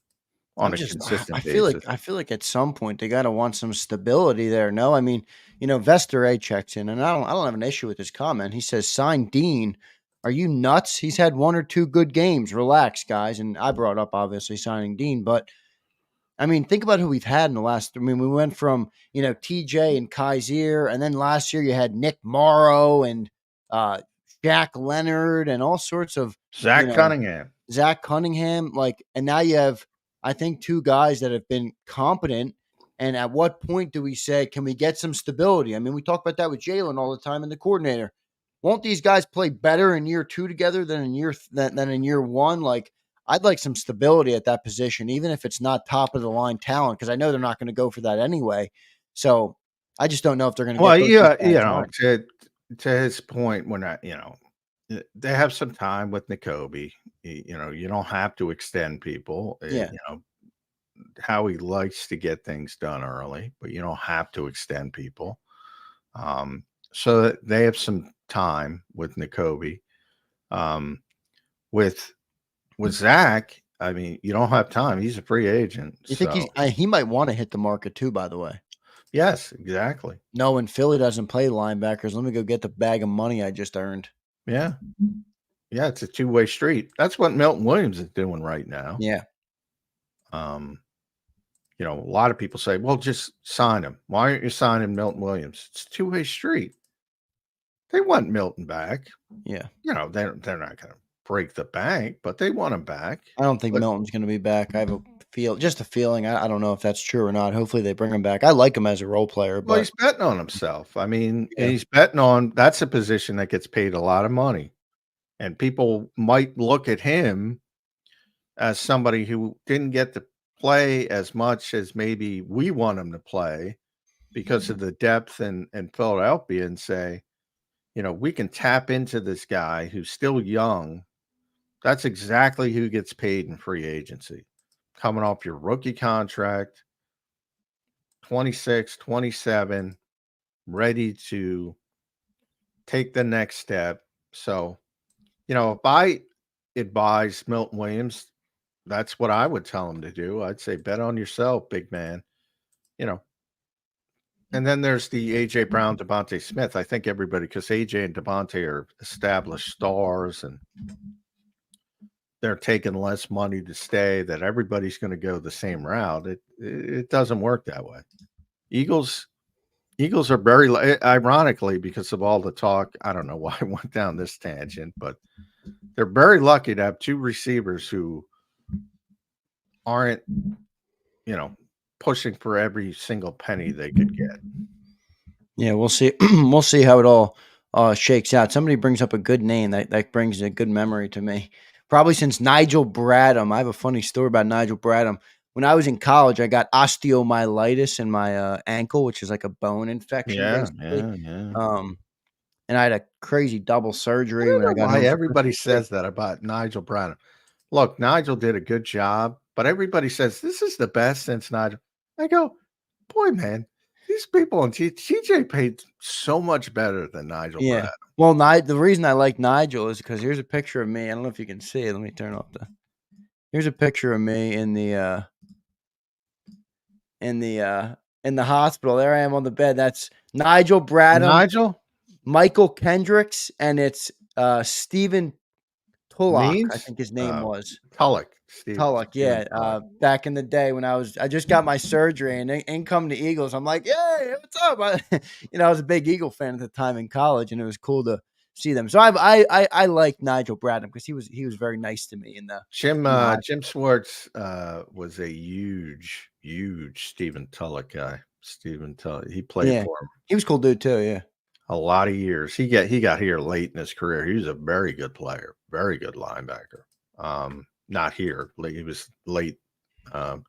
a consistent basis. I feel like at some point they got to want some stability there. No, I mean, Vester A checks in, and I don't have an issue with his comment. He says, "Sign Dean. Are you nuts? He's had 1 or 2 good games. Relax, guys." And I brought up obviously signing Dean, but I mean, think about who we've had in the last. I mean, we went from TJ and Kaiser, and then last year you had Nick Morrow and Jack Leonard and all sorts of Zach Cunningham. Like, and now you have, I think, 2 guys that have been competent. And at what point do we say, can we get some stability? I mean, we talk about that with Jalen all the time and the coordinator. Won't these guys play better in year 2 together than in year 1? Like, I'd like some stability at that position, even if it's not top of the line talent, because I know they're not going to go for that anyway. So I just don't know if they're going to. Well, to his point, when they have some time with Nakobe. You don't have to extend people. Yeah. Howie likes to get things done early, but you don't have to extend people. So that they have some time with Nakobe. with Zach, I mean, you don't have time. He's a free agent. You think he might want to hit the market too, by the way. Yes, exactly. No, when Philly doesn't play linebackers, let me go get the bag of money I just earned. Yeah. Yeah, it's a two-way street. That's what Milton Williams is doing right now. Yeah. You know, a lot of people say, well, just sign him. Why aren't you signing Milton Williams? It's a two-way street. They want Milton back. Yeah. You know, they're not going to break the bank, but they want him back. I don't think Milton's going to be back. I have a feeling. I don't know if that's true or not. Hopefully they bring him back. I like him as a role player, but Well, he's betting on himself. I mean, he's betting on that's a position that gets paid a lot of money. And people might look at him as somebody who didn't get to play as much as maybe we want him to play because of the depth in Philadelphia and say, you know, we can tap into this guy who's still young. That's exactly who gets paid in free agency. Coming off your rookie contract, 26, 27, ready to take the next step. So, you know, if I advise Milton Williams, that's what I would tell him to do. I'd say bet on yourself, big man. You know, and then there's the A.J. Brown, Devontae Smith. I think everybody, because A.J. and Devontae are established stars and they're taking less money to stay, that everybody's going to go the same route. It doesn't work that way. Eagles are very, ironically, because of all the talk, I don't know why I went down this tangent, but they're very lucky to have two receivers who aren't, you know, pushing for every single penny they could get. Yeah, we'll see. We'll see how it all shakes out. Somebody brings up a good name that brings a good memory to me. Probably since Nigel Bradham. I have a funny story about Nigel Bradham. When I was in college, I got osteomyelitis in my ankle, which is like a bone infection. Yeah. And I had a crazy double surgery when I got why home. everybody says that about Nigel Bradham. Look, Nigel did a good job, but everybody says this is the best since Nigel. I go, boy, man, these people on TJ paid so much better than Nigel Bradham. Well, the reason I like Nigel is because here's a picture of me. I don't know if you can see it. Let me turn off Here's a picture of me in the hospital. There I am on the bed. That's Nigel Bradham, Michael Kendricks, and it's Stephen Tulloch, I think his name was. Tulloch. Yeah. Back in the day when I just got my surgery and in come the Eagles. I'm like, yeah, what's up? I was a big Eagle fan at the time in college, and it was cool to see them. So I like Nigel Bradham because he was very nice to me. Jim Schwartz was a huge Stephen Tulloch guy. Stephen Tulloch, he played for him. He was a cool dude too. Yeah, a lot of years. He got here late in his career. He was a very good player, very good linebacker. Not here. He was late.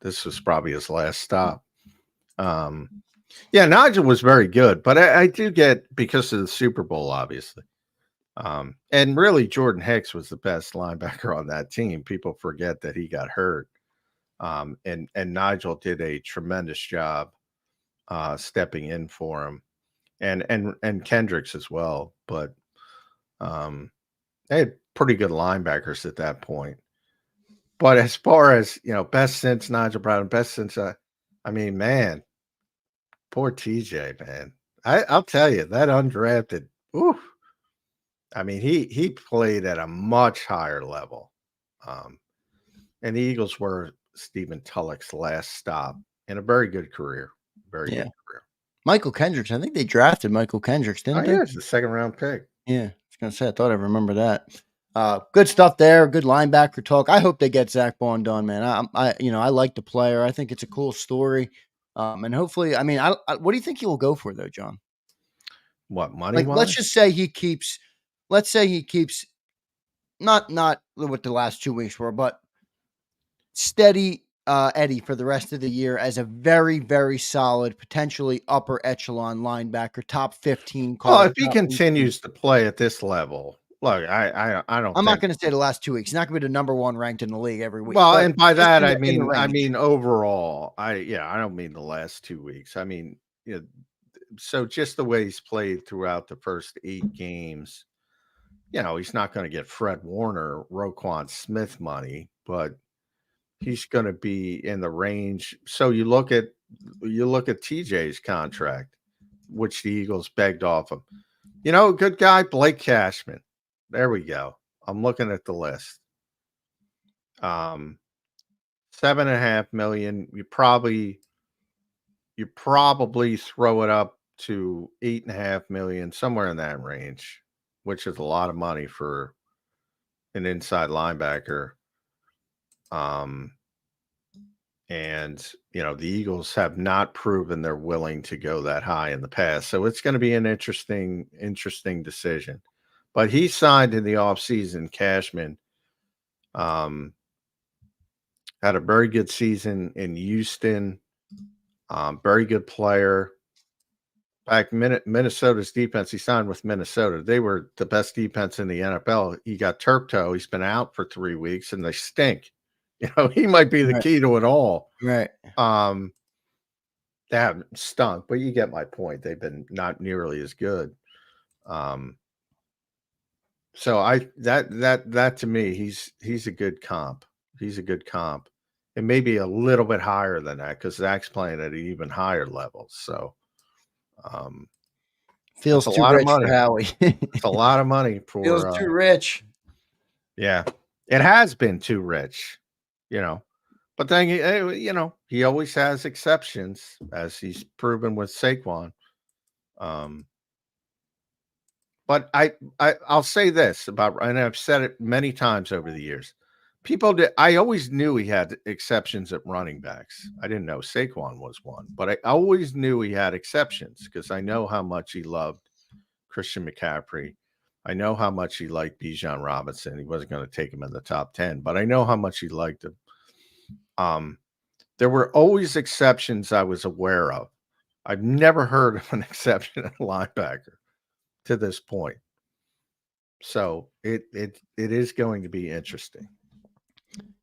This was probably his last stop. Nigel was very good, but I do get, because of the Super Bowl, obviously. And really, Jordan Hicks was the best linebacker on that team. People forget that he got hurt. And Nigel did a tremendous job stepping in for him, and Kendricks as well. But they had pretty good linebackers at that point. But as far as, best since Nigel Bradham, best since I mean, man, poor TJ, man. I'll tell you, that undrafted, oof. I mean, he played at a much higher level. And the Eagles were Stephen Tulloch's last stop in a very good career. Very good career. Michael Kendricks, I think they drafted Michael Kendricks, didn't they? Yeah, it's the second round pick. Yeah, I was gonna say, I thought I remember that. Good stuff there. Good linebacker talk. I hope they get Zach Bond done, man. I like the player. I think it's a cool story. And hopefully, I mean, what do you think he will go for though, John? What, money? Like, let's just say he keeps. Let's say he keeps not what the last 2 weeks were, but steady Eddie for the rest of the year as a very, very solid, potentially upper echelon linebacker, top 15. Well, if he continues to play at this level, look, I don't. I'm not going to say the last 2 weeks. He's not going to be the number one ranked in the league every week. Well, and by that I mean overall. I don't mean the last 2 weeks. I mean, so just the way he's played throughout the first 8 games. he's not going to get Fred Warner, Roquan Smith money, but he's going to be in the range. So you look at TJ's contract, which the Eagles begged off him. Good guy, Blake Cashman. There we go. I'm looking at the list. $7.5 million. You probably throw it up to $8.5 million, somewhere in that range, which is a lot of money for an inside linebacker. And the Eagles have not proven they're willing to go that high in the past. So it's going to be an interesting decision. But he signed in the offseason. Cashman had a very good season in Houston. Very good player. In fact, Minnesota's defense, he signed with Minnesota. They were the best defense in the NFL. He got turf toe. He's been out for 3 weeks, and they stink. He might be the key to it all. Right. They haven't stunk, but you get my point. They've been not nearly as good. So that to me, he's a good comp. He's a good comp. It may be a little bit higher than that because Zach's playing at an even higher level. So feels too rich for Howie. It's a lot of money for feels too rich. Yeah, it has been too rich, But then he always has exceptions, as he's proven with Saquon. But I'll say this about, and I've said it many times over the years. I always knew he had exceptions at running backs. I didn't know Saquon was one, but I always knew he had exceptions because I know how much he loved Christian McCaffrey. I know how much he liked Bijan Robinson. He wasn't going to take him in the top 10, but I know how much he liked him. There were always exceptions I was aware of. I've never heard of an exception at linebacker to this point. So it is going to be interesting.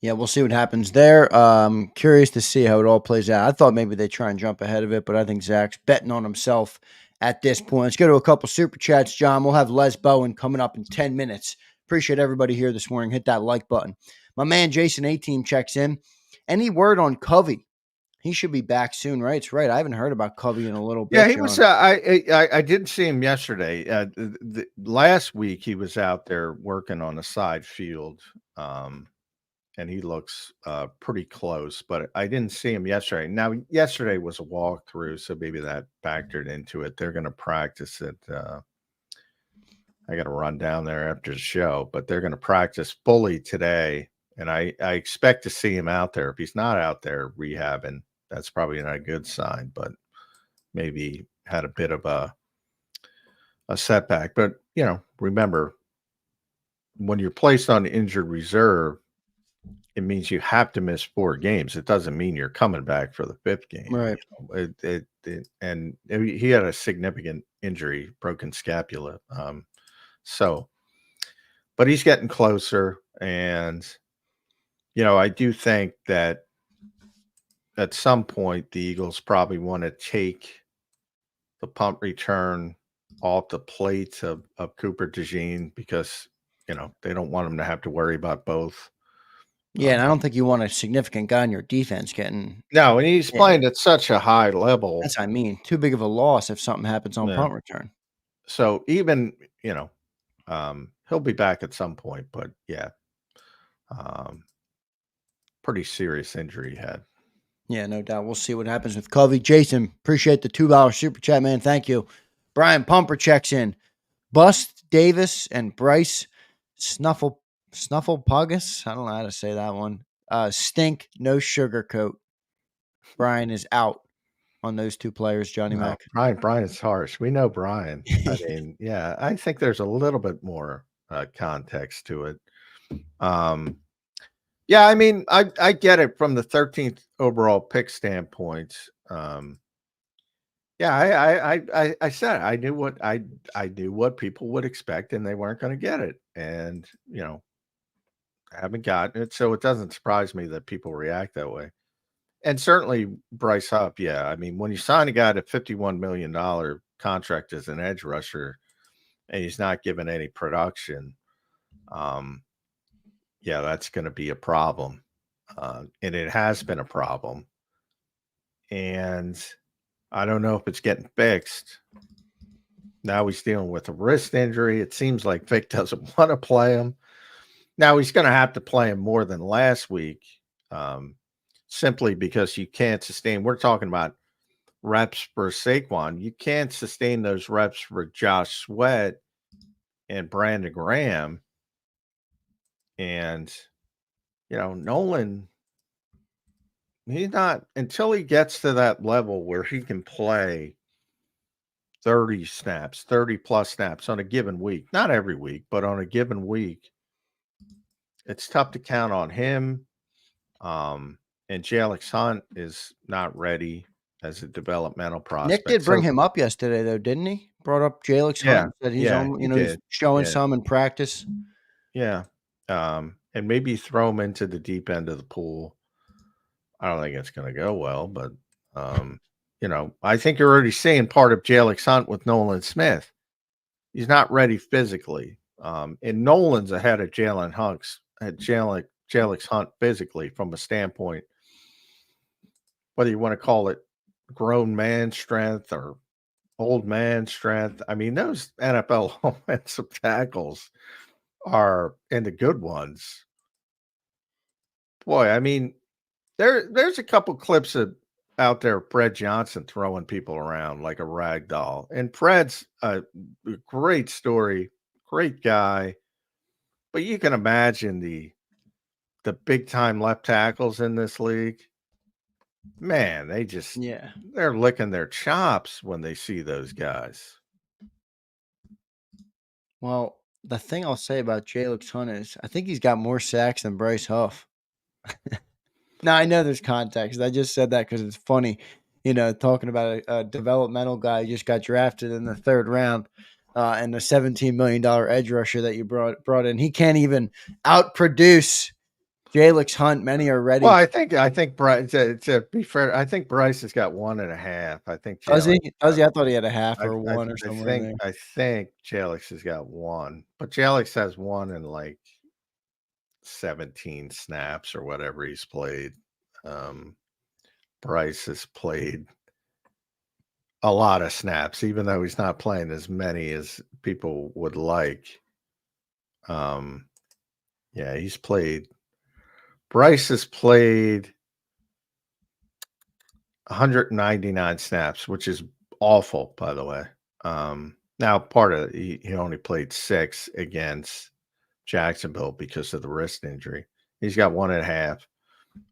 Yeah, we'll see what happens there. Curious to see how it all plays out. I thought maybe they try and jump ahead of it, but I think Zach's betting on himself at this point. Let's go to a couple super chats, John. We'll have Les Bowen coming up in 10 minutes. Appreciate everybody here this morning. Hit that like button. My man Jason A-Team checks in. Any word on Covey? He should be back soon, right? It's right. I haven't heard about Covey in a little bit. Yeah, he was. I did see him yesterday. Last week, he was out there working on the side field, and he looks pretty close. But I didn't see him yesterday. Now, yesterday was a walkthrough, so maybe that factored into it. They're going to practice it. I got to run down there after the show, but they're going to practice fully today, and I expect to see him out there. If he's not out there rehabbing, that's probably not a good sign, but maybe had a bit of a setback. But, remember, when you're placed on injured reserve, it means you have to miss 4 games. It doesn't mean you're coming back for the 5th game. Right. And he had a significant injury, broken scapula. But he's getting closer. And, I do think that at some point, the Eagles probably want to take the punt return off the plate of Cooper DeJean because, they don't want him to have to worry about both. Yeah, and I don't think you want a significant guy in your defense getting. No, and he's playing at such a high level. That's what I mean. Too big of a loss if something happens on punt return. So even, he'll be back at some point, but yeah, pretty serious injury he had. Yeah, no doubt. We'll see what happens with Covey. Jason, appreciate the $2 super chat, man. Thank you. Brian Pumper checks in. Bust Davis and Bryce Snufflepuggus. I don't know how to say that one. Stink, no sugarcoat. Brian is out on those 2 players, Johnny Mac. Brian is harsh. We know Brian. I mean, yeah, I think there's a little bit more context to it. Yeah, I mean, I get it from the 13th overall pick standpoint. Yeah, I said it. I knew what people would expect, and they weren't going to get it. And I haven't gotten it, so it doesn't surprise me that people react that way. And certainly Bryce Huff, yeah. I mean, when you sign a guy to $51 million contract as an edge rusher, and he's not given any production, Yeah, that's going to be a problem. And it has been a problem. And I don't know if it's getting fixed. Now he's dealing with a wrist injury. It seems like Vic doesn't want to play him. Now he's going to have to play him more than last week, simply because you can't sustain. We're talking about reps for Saquon. You can't sustain those reps for Josh Sweat and Brandon Graham. And, Nolan, he's not, until he gets to that level where he can play 30 snaps, 30 plus snaps on a given week, not every week, but on a given week, it's tough to count on him. And Jalen Hunt is not ready as a developmental prospect. Nick did bring him up yesterday, though, didn't he? Brought up Jalen Hunt. Said he's he's showing some in practice. Yeah. And maybe throw him into the deep end of the pool. I don't think it's going to go well, but, I think you're already seeing part of Jalen Hunt with Nolan Smith. He's not ready physically. And Nolan's ahead of Jalen Hunt physically from a standpoint, whether you want to call it grown man strength or old man strength. I mean, those NFL offensive tackles are, and the good ones. Boy, I mean, there's a couple clips out there of Fred Johnson throwing people around like a rag doll. And Fred's a great story, great guy. But you can imagine the big time left tackles in this league. Man, they're licking their chops when they see those guys. Well, the thing I'll say about Jalen Hunt is I think he's got more sacks than Bryce Huff. Now, I know there's context. I just said that because it's funny, talking about a developmental guy who just got drafted in the 3rd round and a $17 million edge rusher that you brought in. He can't even outproduce Jalen Hunt. Many are ready. Well, I think Bryce, to be fair, I think Bryce has got 1.5. I think does he? I thought he had a half or one or something. I think Jalix has got 1, but Jalix has 1 in like 17 snaps or whatever he's played. Bryce has played a lot of snaps, even though he's not playing as many as people would like. He's played. Bryce has played 199 snaps, which is awful, by the way. Now, part of it, he only played 6 against Jacksonville because of the wrist injury. He's got 1.5.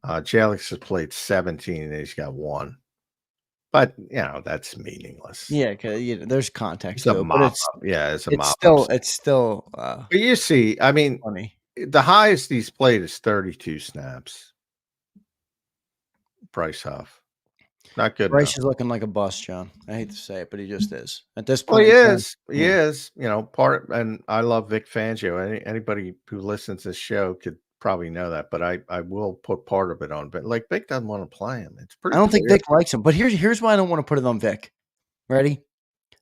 Jalix has played 17 and he's got 1. But that's meaningless. Yeah, because there's context. It's a mop up. Yeah, it's a mop up. It's still. But you see, I mean, funny. The highest he's played is 32 snaps. Bryce Huff. Not good. Bryce is looking like a bust, John. I hate to say it, but he just is. At this point, he is. He is. And I love Vic Fangio. Anybody who listens to this show could probably know that, but I will put part of it on. But like Vic doesn't want to play him. It's pretty. I don't think Vic likes him. But here's why I don't want to put it on Vic. Ready?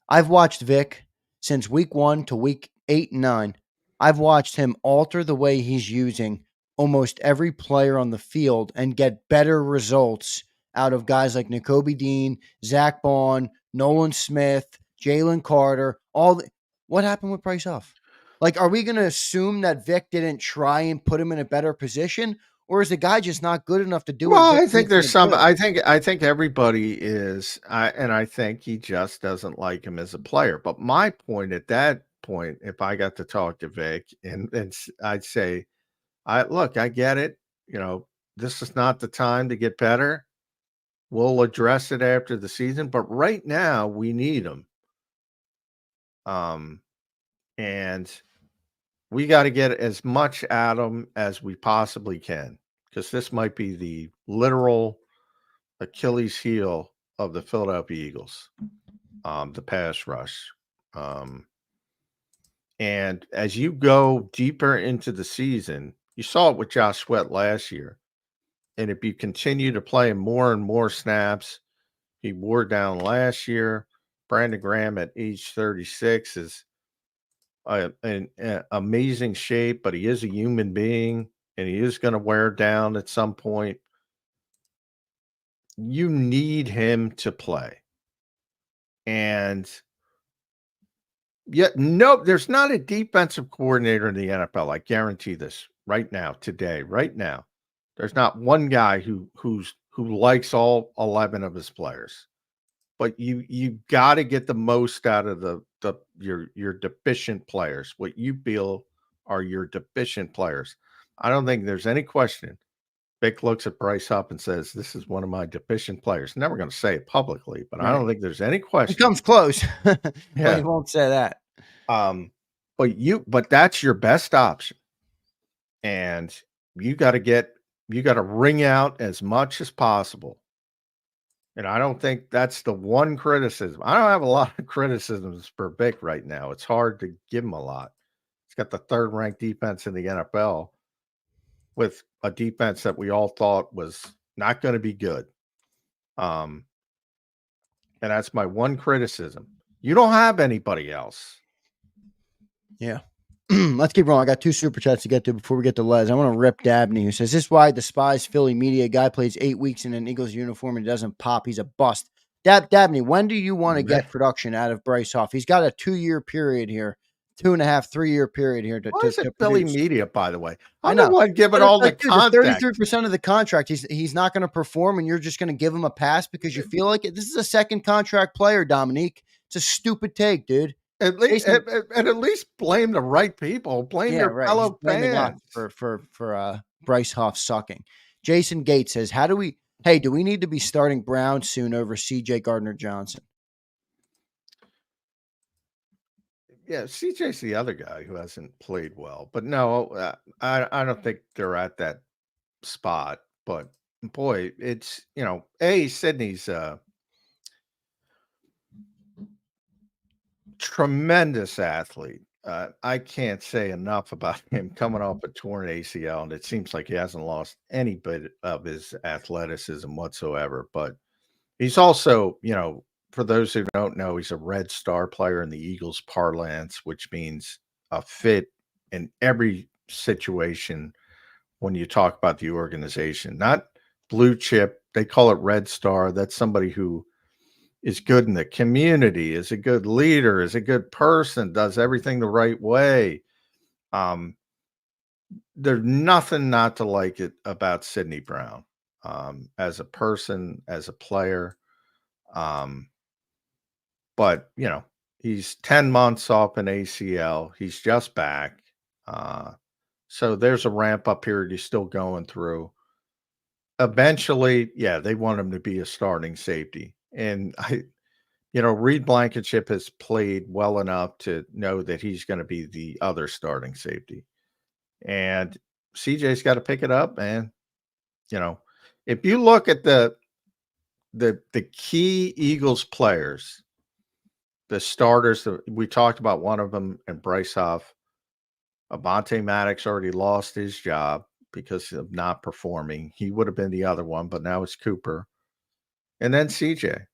I've watched Vic since week 1 to week 8 and 9. I've watched him alter the way he's using almost every player on the field and get better results out of guys like Nakobe Dean, Zach Bond, Nolan Smith, Jalen Carter. What happened with Bryce Huff? Like, are we going to assume that Vic didn't try and put him in a better position, or is the guy just not good enough to do it? Well, I think there's some. I think everybody is, and I think he just doesn't like him as a player. But my point at that point, if I got to talk to Vic, and I'd say, I get it. This is not the time to get better. We'll address it after the season, but right now we need him. And we got to get as much out of him as we possibly can, because this might be the literal Achilles heel of the Philadelphia Eagles, the pass rush. And as you go deeper into the season, you saw it with Josh Sweat last year. And if you continue to play him more and more snaps, he wore down last year. Brandon Graham at age 36 is in amazing shape, but he is a human being and he is going to wear down at some point. You need him to play. And yet, no, there's not a defensive coordinator in the NFL. I guarantee this right now, today, right now. There's not one guy who likes all 11 of his players. But you got to get the most out of your deficient players. What you feel are your deficient players. I don't think there's any question. Vic looks at Bryce Huff and says, "This is one of my deficient players." Never going to say it publicly, but I don't think there's any question. He comes close, but he won't say that. But that's your best option, and you got to wring out as much as possible. And I don't think that's the one criticism. I don't have a lot of criticisms for Vic right now. It's hard to give him a lot. He's got the 3rd ranked defense in the NFL with a defense that we all thought was not going to be good. And that's my one criticism. You don't have anybody else. Yeah. Let's keep rolling. I got 2 super chats to get to before we get to Les. I want to rip Dabney, who says, "This is why I despise Philly media. Guy plays 8 weeks in an Eagles uniform and doesn't pop. He's a bust." Dabney, when do you want to get production out of Bryce Huff? He's got a 2-year period here, 2.5, 3-year period here to Philly media, by the way. I'm the one giving all the context. 33% of the contract. He's not going to perform, and you're just going to give him a pass because you feel like it. This is a second contract player, Dominique. It's a stupid take, dude. At least blame the right people. Blame your fellow fans for Bryce Huff sucking. Jason Gates says, do we need to be starting Brown soon over CJ Gardner-Johnson? Yeah, CJ's the other guy who hasn't played well. But no, I don't think they're at that spot. But boy, it's, Sydney's tremendous athlete. I can't say enough about him coming off a torn ACL, and it seems like he hasn't lost any bit of his athleticism whatsoever. But he's also, for those who don't know, he's a red star player in the Eagles parlance, which means a fit in every situation when you talk about the organization. Not blue chip. They call it red star. That's somebody who is good in the community, is a good leader, is a good person, does everything the right way. There's nothing not to like it about Sidney Brown as a person, as a player. But, he's 10 months off an ACL. He's just back. So there's a ramp up period he's still going through. Eventually, they want him to be a starting safety. And Reed Blankenship has played well enough to know that he's going to be the other starting safety. And CJ's got to pick it up. And, if you look at the key Eagles players, the starters, we talked about one of them and Bryce Huff. Avonte Maddox already lost his job because of not performing. He would have been the other one, but now it's Cooper. And then CJ.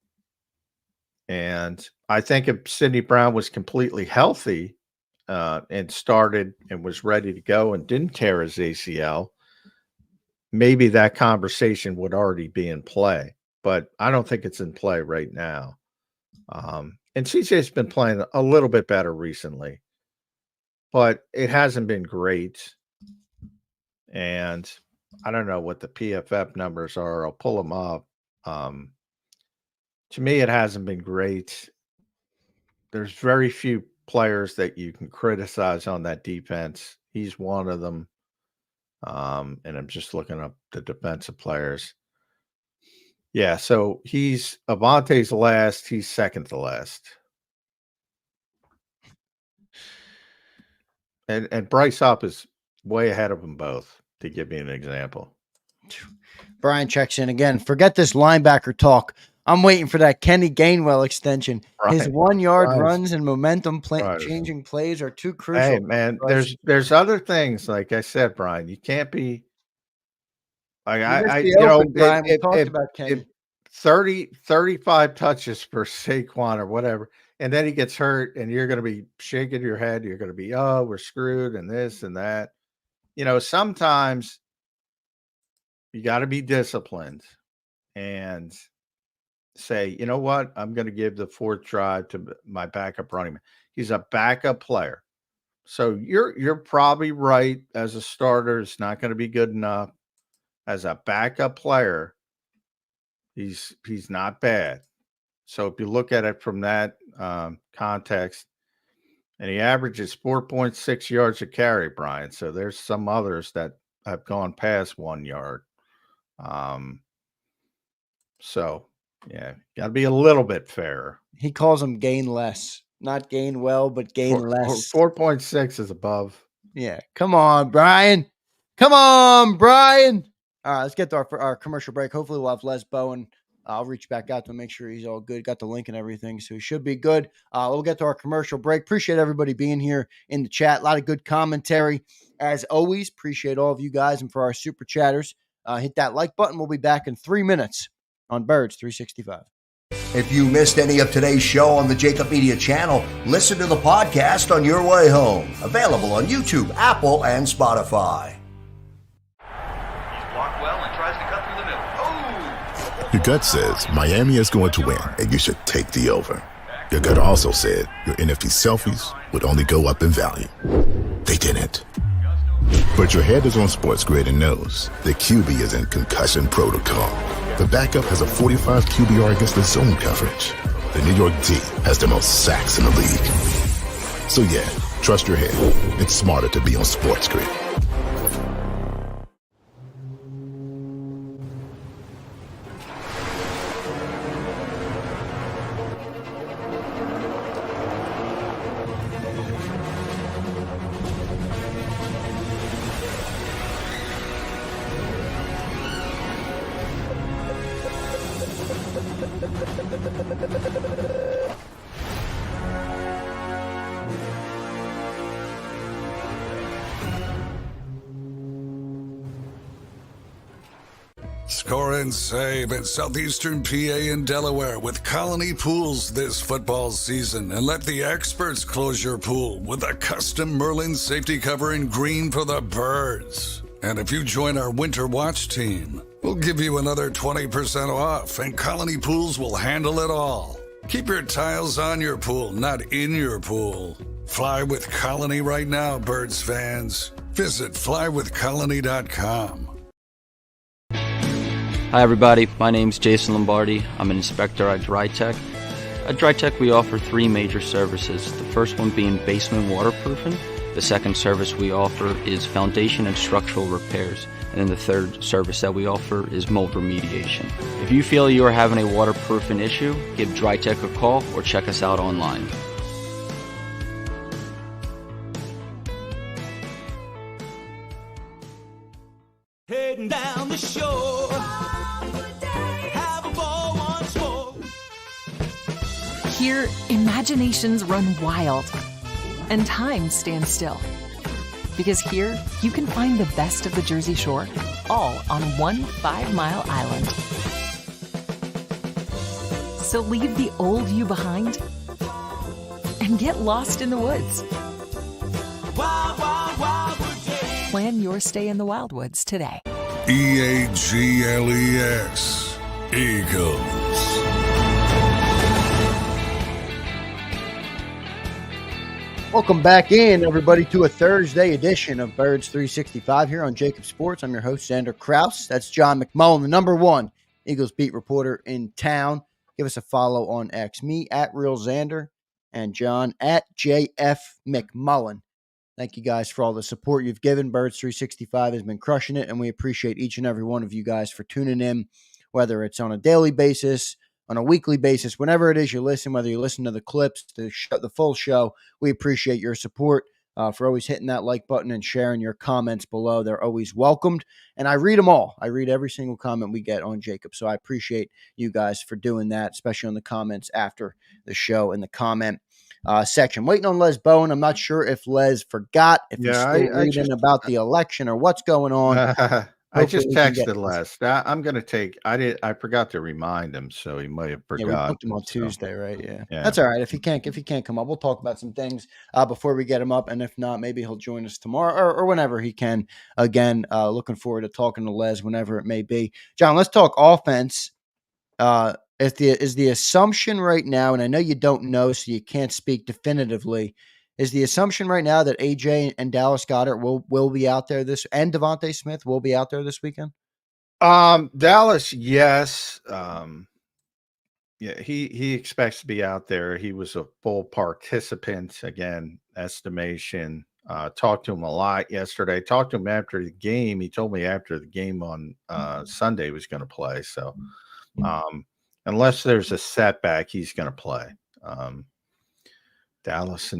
And I think if Sidney Brown was completely healthy and started and was ready to go and didn't tear his ACL, maybe that conversation would already be in play. But I don't think it's in play right now. And CJ's been playing a little bit better recently, but it hasn't been great. And I don't know what the PFF numbers are. I'll pull them up. To me, it hasn't been great. There's very few players that you can criticize on that defense. He's one of them. And I'm just looking up the defensive players. Yeah, so Avonte's last. He's second to last. And Bryce Huff is way ahead of them both, to give you an example. Brian checks in again. Forget this linebacker talk. I'm waiting for that Kenny Gainwell extension. Right. His 1-yard runs and momentum changing plays are too crucial. Hey, man, there's other things. Like I said, Brian, you can't be like we talked about Kenny. 35 touches for Saquon or whatever. and then he gets hurt, and you're going to be shaking your head. You're going to be, oh, we're screwed, and this and that. Sometimes you got to be disciplined and say, you know what? I'm going to give the fourth drive to my backup running man. He's a backup player. So you're probably right. As a starter, it's not going to be good enough. As a backup player, he's not bad. So if you look at it from that context, and he averages 4.6 yards a carry, Brian. So there's some others that have gone past 1 yard. So yeah, got to be a little bit fairer. He calls them gain less, not gain well, but gain less. 4.6 is above. Yeah. Come on, Brian. Come on, Brian. All right, let's get to our commercial break. Hopefully we'll have Les Bowen. I'll reach back out to him, make sure he's all good. Got the link and everything, so he should be good. We'll get to our commercial break. Appreciate everybody being here in the chat. A lot of good commentary. As always, appreciate all of you guys. And for our super chatters, hit that like button. We'll be back in 3 minutes on Birds 365. If you missed any of today's show on the JAKIB Media channel, listen to the podcast on your way home. Available on YouTube, Apple, and Spotify. He's blocked well and tries to cut through the middle. Oh! Your gut says Miami is going to win, and you should take the over. Your gut also said your NFT selfies would only go up in value. They didn't. But your head is on Sports Grid and knows the QB is in concussion protocol. The backup has a 45 QBR against the zone coverage. The New York D has the most sacks in the league. So yeah, trust your head. It's smarter to be on Sports Grid. Score and save at Southeastern PA and Delaware with Colony Pools this football season, and let the experts close your pool with a custom Merlin safety cover in green for the birds. And if you join our Winter Watch team, we'll give you another 20% off, and Colony Pools will handle it all. Keep your tiles on your pool, not in your pool. Fly with Colony right now, Birds fans. Visit flywithcolony.com. Hi everybody, my name's Jason Lombardi. I'm an inspector at DryTech. At DryTech we offer 3 major services, the first one being basement waterproofing, the second service we offer is foundation and structural repairs, and then the third service that we offer is mold remediation. If you feel you are having a waterproofing issue, give DryTech a call or check us out online. Heading down the shore. Have a ball once more. Here, imaginations run wild and time stands still. Because here, you can find the best of the Jersey Shore, all on one 5-mile island. So leave the old you behind and get lost in the woods. Wild, wild, wildwood day. Plan your stay in the Wildwoods today. EAGLES, Eagles. Welcome back in, everybody, to a Thursday edition of Birds 365 here on JAKIB Sports. I'm your host, Zander Krause. That's John McMullen, the #1 Eagles beat reporter in town. Give us a follow on X. Me at Real Zander and John at JF McMullen. Thank you guys for all the support you've given. Birds 365 has been crushing it, and we appreciate each and every one of you guys for tuning in, whether it's on a daily basis, on a weekly basis, whenever it is you listen, whether you listen to the clips, the full show. We appreciate your support for always hitting that like button and sharing your comments below. They're always welcomed, and I read them all. I read every single comment we get on JAKIB, so I appreciate you guys for doing that, especially on the comments after the show in the comment section. Waiting on Les Bowen. I'm not sure if Les forgot, if he's still reading about the election or what's going on. I just we can get texted Les. I'm going to take. I forgot to remind him, so he might have Yeah, we forgotten. booked him on So, Tuesday, right? Yeah. yeah. That's all right. If he can't come up, we'll talk about some things before we get him up, and if not, maybe he'll join us tomorrow or whenever he can. Again, looking forward to talking to Les whenever it may be. John, let's talk offense. Is the assumption right now, and I know you don't know, so you can't speak definitively. Is the assumption right now that AJ and Dallas Goedert will be out there and Devontae Smith will be out there this weekend? Dallas, yes. Yeah, he expects to be out there. He was a full participant, again, estimation. Talked to him a lot yesterday. Talked to him after the game. He told me after the game on Sunday he was going to play. So unless there's a setback, he's going to play. Dallas.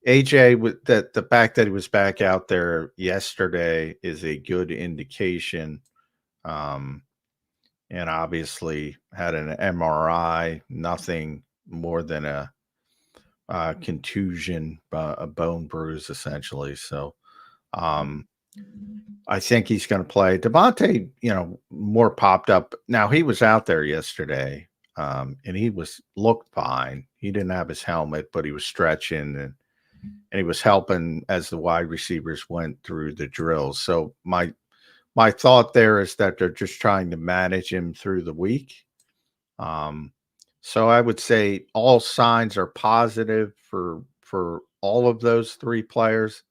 AJ, with the fact that he was back out there yesterday is a good indication. And obviously had an MRI, nothing more than a contusion, a bone bruise, essentially. So I think he's going to play. Devontae, more popped up. Now, he was out there yesterday, and he looked fine. He didn't have his helmet, but he was stretching, and he was helping as the wide receivers went through the drills. So my thought there is that they're just trying to manage him through the week. So I would say all signs are positive for all of those three players.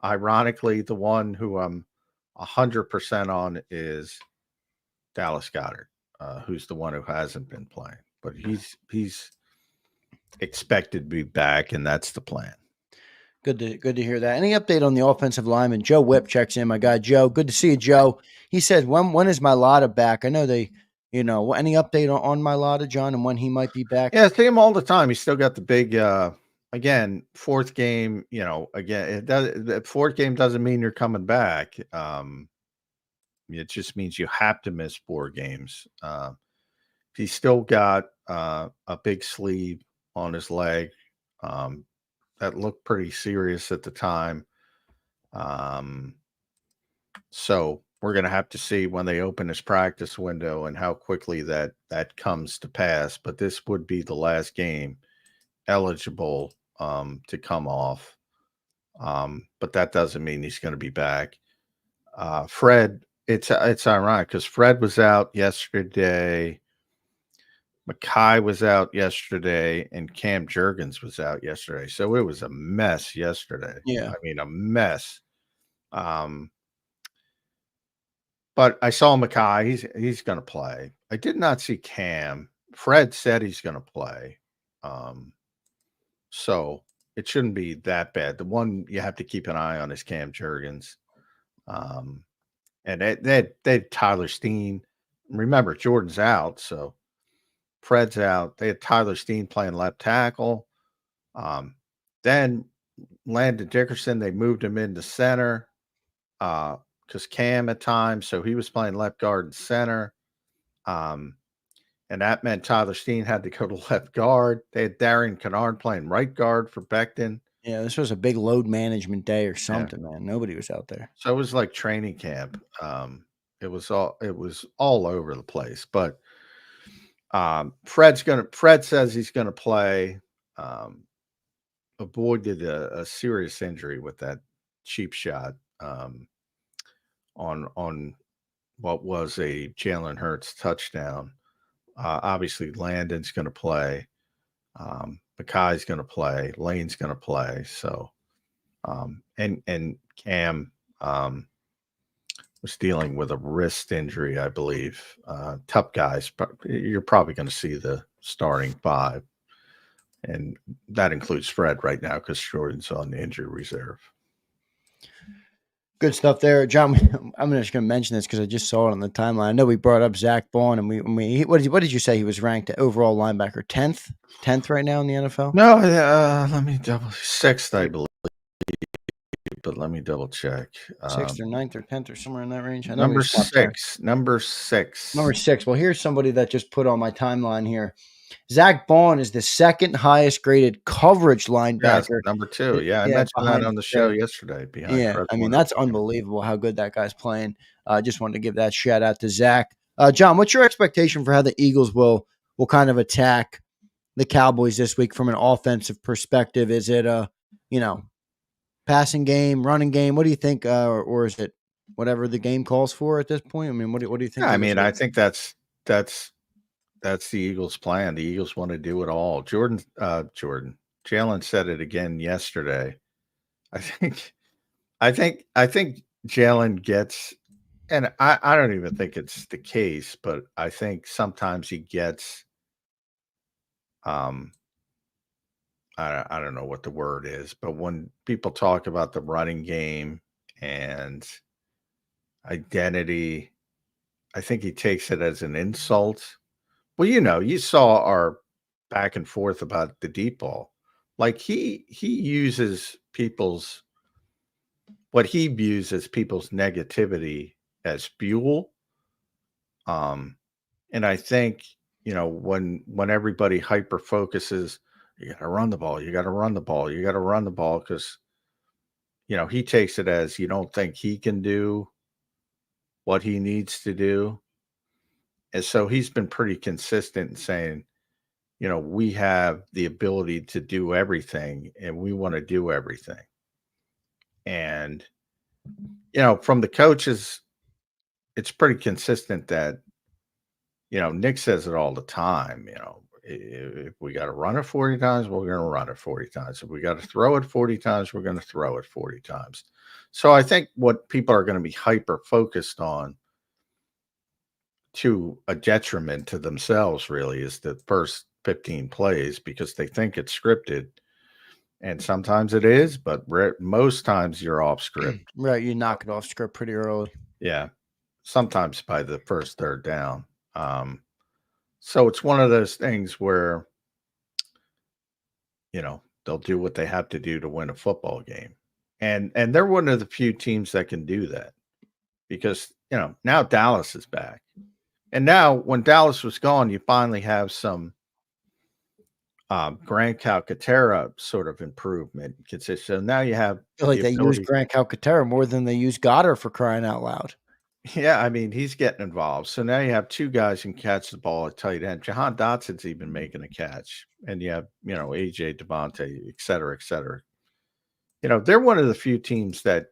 Ironically, the one who I'm 100% on is Dallas Goedert, who's the one who hasn't been playing. But he's expected to be back, and that's the plan. Good to hear that. Any update on the offensive lineman? Joe Whipp checks in. My guy Joe. Good to see you, Joe. He says, when is Mailata back? I know any update on Mailata, John, and when he might be back? Yeah, I see him all the time. He's still got the big again, fourth game, the fourth game doesn't mean you're coming back. It just means you have to miss 4 games. He's still got a big sleeve on his leg. That looked pretty serious at the time. So we're going to have to see when they open his practice window and how quickly that comes to pass. But this would be the last game eligible to come off. But that doesn't mean he's going to be back. Fred, it's ironic because Fred was out yesterday. Mackay was out yesterday, and Cam Jurgens was out yesterday. So it was a mess yesterday. Yeah. I mean, a mess. But I saw Mackay. He's going to play. I did not see Cam. Fred said he's going to play. So it shouldn't be that bad. The one you have to keep an eye on is Cam Jurgens. And they had Tyler Steen. Remember, Jordan's out, so Fred's out. They had Tyler Steen playing left tackle. Then Landon Dickerson, they moved him into center because Cam at times, so he was playing left guard and center. And that meant Tyler Steen had to go to left guard. They had Darian Kennard playing right guard for Becton. Yeah, this was a big load management day or something, man. Nobody was out there. So it was like training camp. It was all over the place. But Fred says he's gonna play. Avoided a serious injury with that cheap shot on what was a Jalen Hurts touchdown. Obviously, Landon's going to play. Mackay's going to play. Lane's going to play. So, and Cam was dealing with a wrist injury, I believe. Tough guys. You're probably going to see the starting 5. And that includes Fred right now because Jordan's on the injury reserve. Good stuff there, John. I'm just going to mention this because I just saw it on the timeline. I know we brought up Zach Bond, and what did you say he was ranked overall linebacker? 10th right now in the NFL? No, let me double 6th, I believe. But let me double check. 6th or 9th or 10th or somewhere in that range. I know number 6. Number 6. Well, here's somebody that just put on my timeline here. Zach Bond is the second highest graded coverage Yes, linebacker. number 2. Yeah, I mentioned that behind on the show Trey. yesterday behind Yeah, Trevor I mean, Lawrence. that's unbelievable how good that guy's playing. I just wanted to give that shout out to Zach. John, what's your expectation for how the Eagles will kind of attack the Cowboys this week from an offensive perspective? Is it passing game, running game? What do you think, or is it whatever the game calls for at this point? I mean, what do you think? Yeah, I mean, I think that's the Eagles' plan. The Eagles want to do it all. Jalen said it again yesterday. I think Jalen gets, and I don't even think it's the case, but I think sometimes he gets, I don't know what the word is, but when people talk about the running game and identity, I think he takes it as an insult. Well, you saw our back and forth about the deep ball. Like he uses what he views as people's negativity as fuel. And I think, when everybody hyper focuses, you got to run the ball, you got to run the ball, you got to run the ball, because, he takes it as you don't think he can do what he needs to do. And so he's been pretty consistent in saying, we have the ability to do everything and we want to do everything. And, from the coaches, it's pretty consistent that, Nick says it all the time, if we got to run it 40 times, we're going to run it 40 times. If we got to throw it 40 times, we're going to throw it 40 times. So I think what people are going to be hyper focused on, to a detriment to themselves, really, is the first 15 plays, because they think it's scripted. And sometimes it is, but most times you're off script. Right, you knock it off script pretty early. Yeah, sometimes by the first third down. So it's one of those things where, they'll do what they have to do to win a football game. And they're one of the few teams that can do that, because, now Dallas is back. And now when Dallas was gone, you finally have some Grant Calcaterra sort of improvement. So now you have, I feel like they use Grant Calcaterra more than they use Goddard, for crying out loud. Yeah, I mean, he's getting involved. So now you have two guys who can catch the ball at tight end. Jahan Dotson's even making a catch. And you have, AJ Devontae, et cetera, et cetera. They're one of the few teams that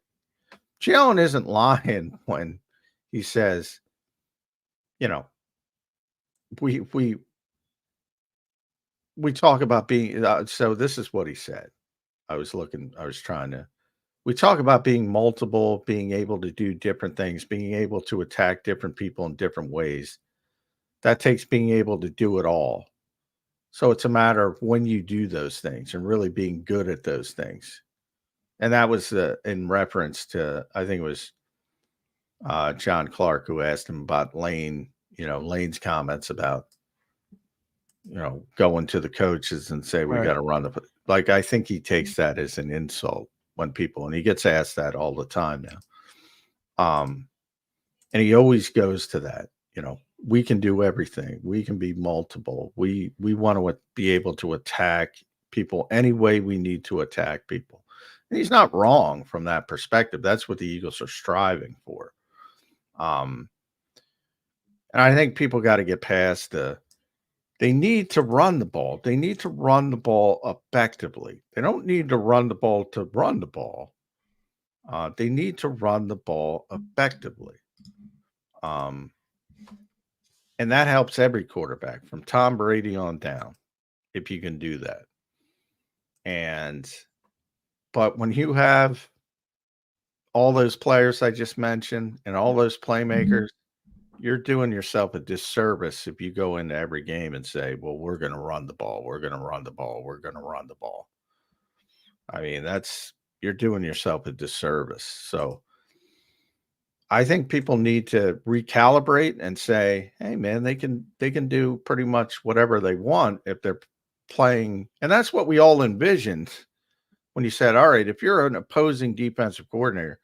Jalen isn't lying when he says, we talk about being, so this is what he said. We talk about being multiple, being able to do different things, being able to attack different people in different ways. That takes being able to do it all. So it's a matter of when you do those things and really being good at those things. And that was in reference to, I think it was John Clark, who asked him about Lane, Lane's comments about, going to the coaches and say, we got to run the, like, I think he takes that as an insult when people, and he gets asked that all the time now. And he always goes to that, we can do everything. We can be multiple. We want to be able to attack people any way we need to attack people. And he's not wrong from that perspective. That's what the Eagles are striving for. And I think people got to get past they need to run the ball. They need to run the ball effectively. They don't need to run the ball to run the ball. They need to run the ball effectively. And that helps every quarterback from Tom Brady on down, if you can do that. But when you have all those players I just mentioned and all those playmakers, you're doing yourself a disservice if you go into every game and say, well, we're going to run the ball. We're going to run the ball. We're going to run the ball. I mean, you're doing yourself a disservice. So I think people need to recalibrate and say, hey, man, they can do pretty much whatever they want if they're playing. And that's what we all envisioned when you said, all right, if you're an opposing defensive coordinator,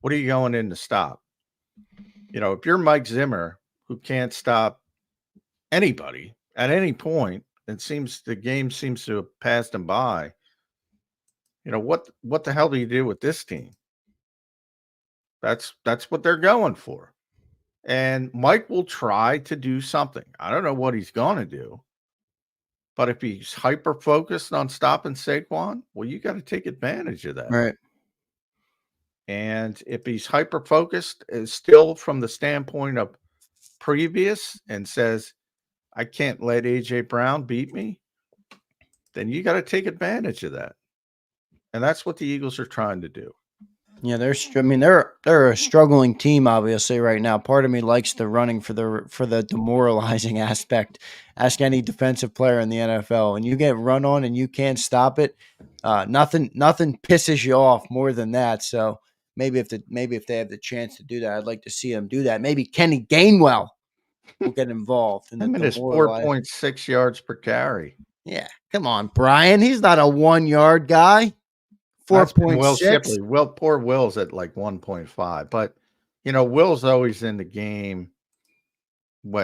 what are you going in to stop? If you're Mike Zimmer, who can't stop anybody at any point, the game seems to have passed him by. You know, what the hell do you do with this team? That's what they're going for. And Mike will try to do something. I don't know what he's going to do. But if he's hyper focused on stopping Saquon, well, you got to take advantage of that. Right. And if he's hyper focused, is still from the standpoint of previous and says, I can't let AJ Brown beat me, then you got to take advantage of that. And that's what the Eagles are trying to do. Yeah, they're a struggling team obviously right now. Part of me likes the running for the demoralizing aspect. Ask any defensive player in the NFL, and you get run on and you can't stop it. Nothing pisses you off more than that. So maybe if they have the chance to do that, I'd like to see them do that. Maybe Kenny Gainwell will get involved in the His 4.6 yards per carry. Yeah, come on, Brian. He's not a 1 yard guy. 4.6. Poor Will's at like 1.5. But, you know, Will's always in the game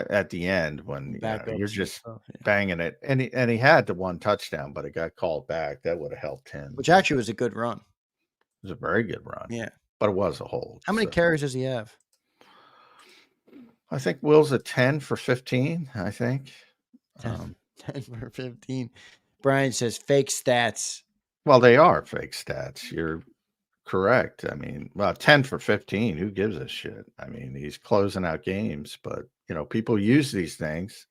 at the end when you're just banging it. And he had the one touchdown, but it got called back. That would have helped him. Which actually was a good run. It was a very good run. Yeah. But it was a hold. How many carries does he have? I think Will's at 10 for 15, I think. 10 for 15. Brian says fake stats. Well, they are fake stats. You're correct. I mean, 10 for 15. Who gives a shit? I mean, he's closing out games, but you know, people use these things.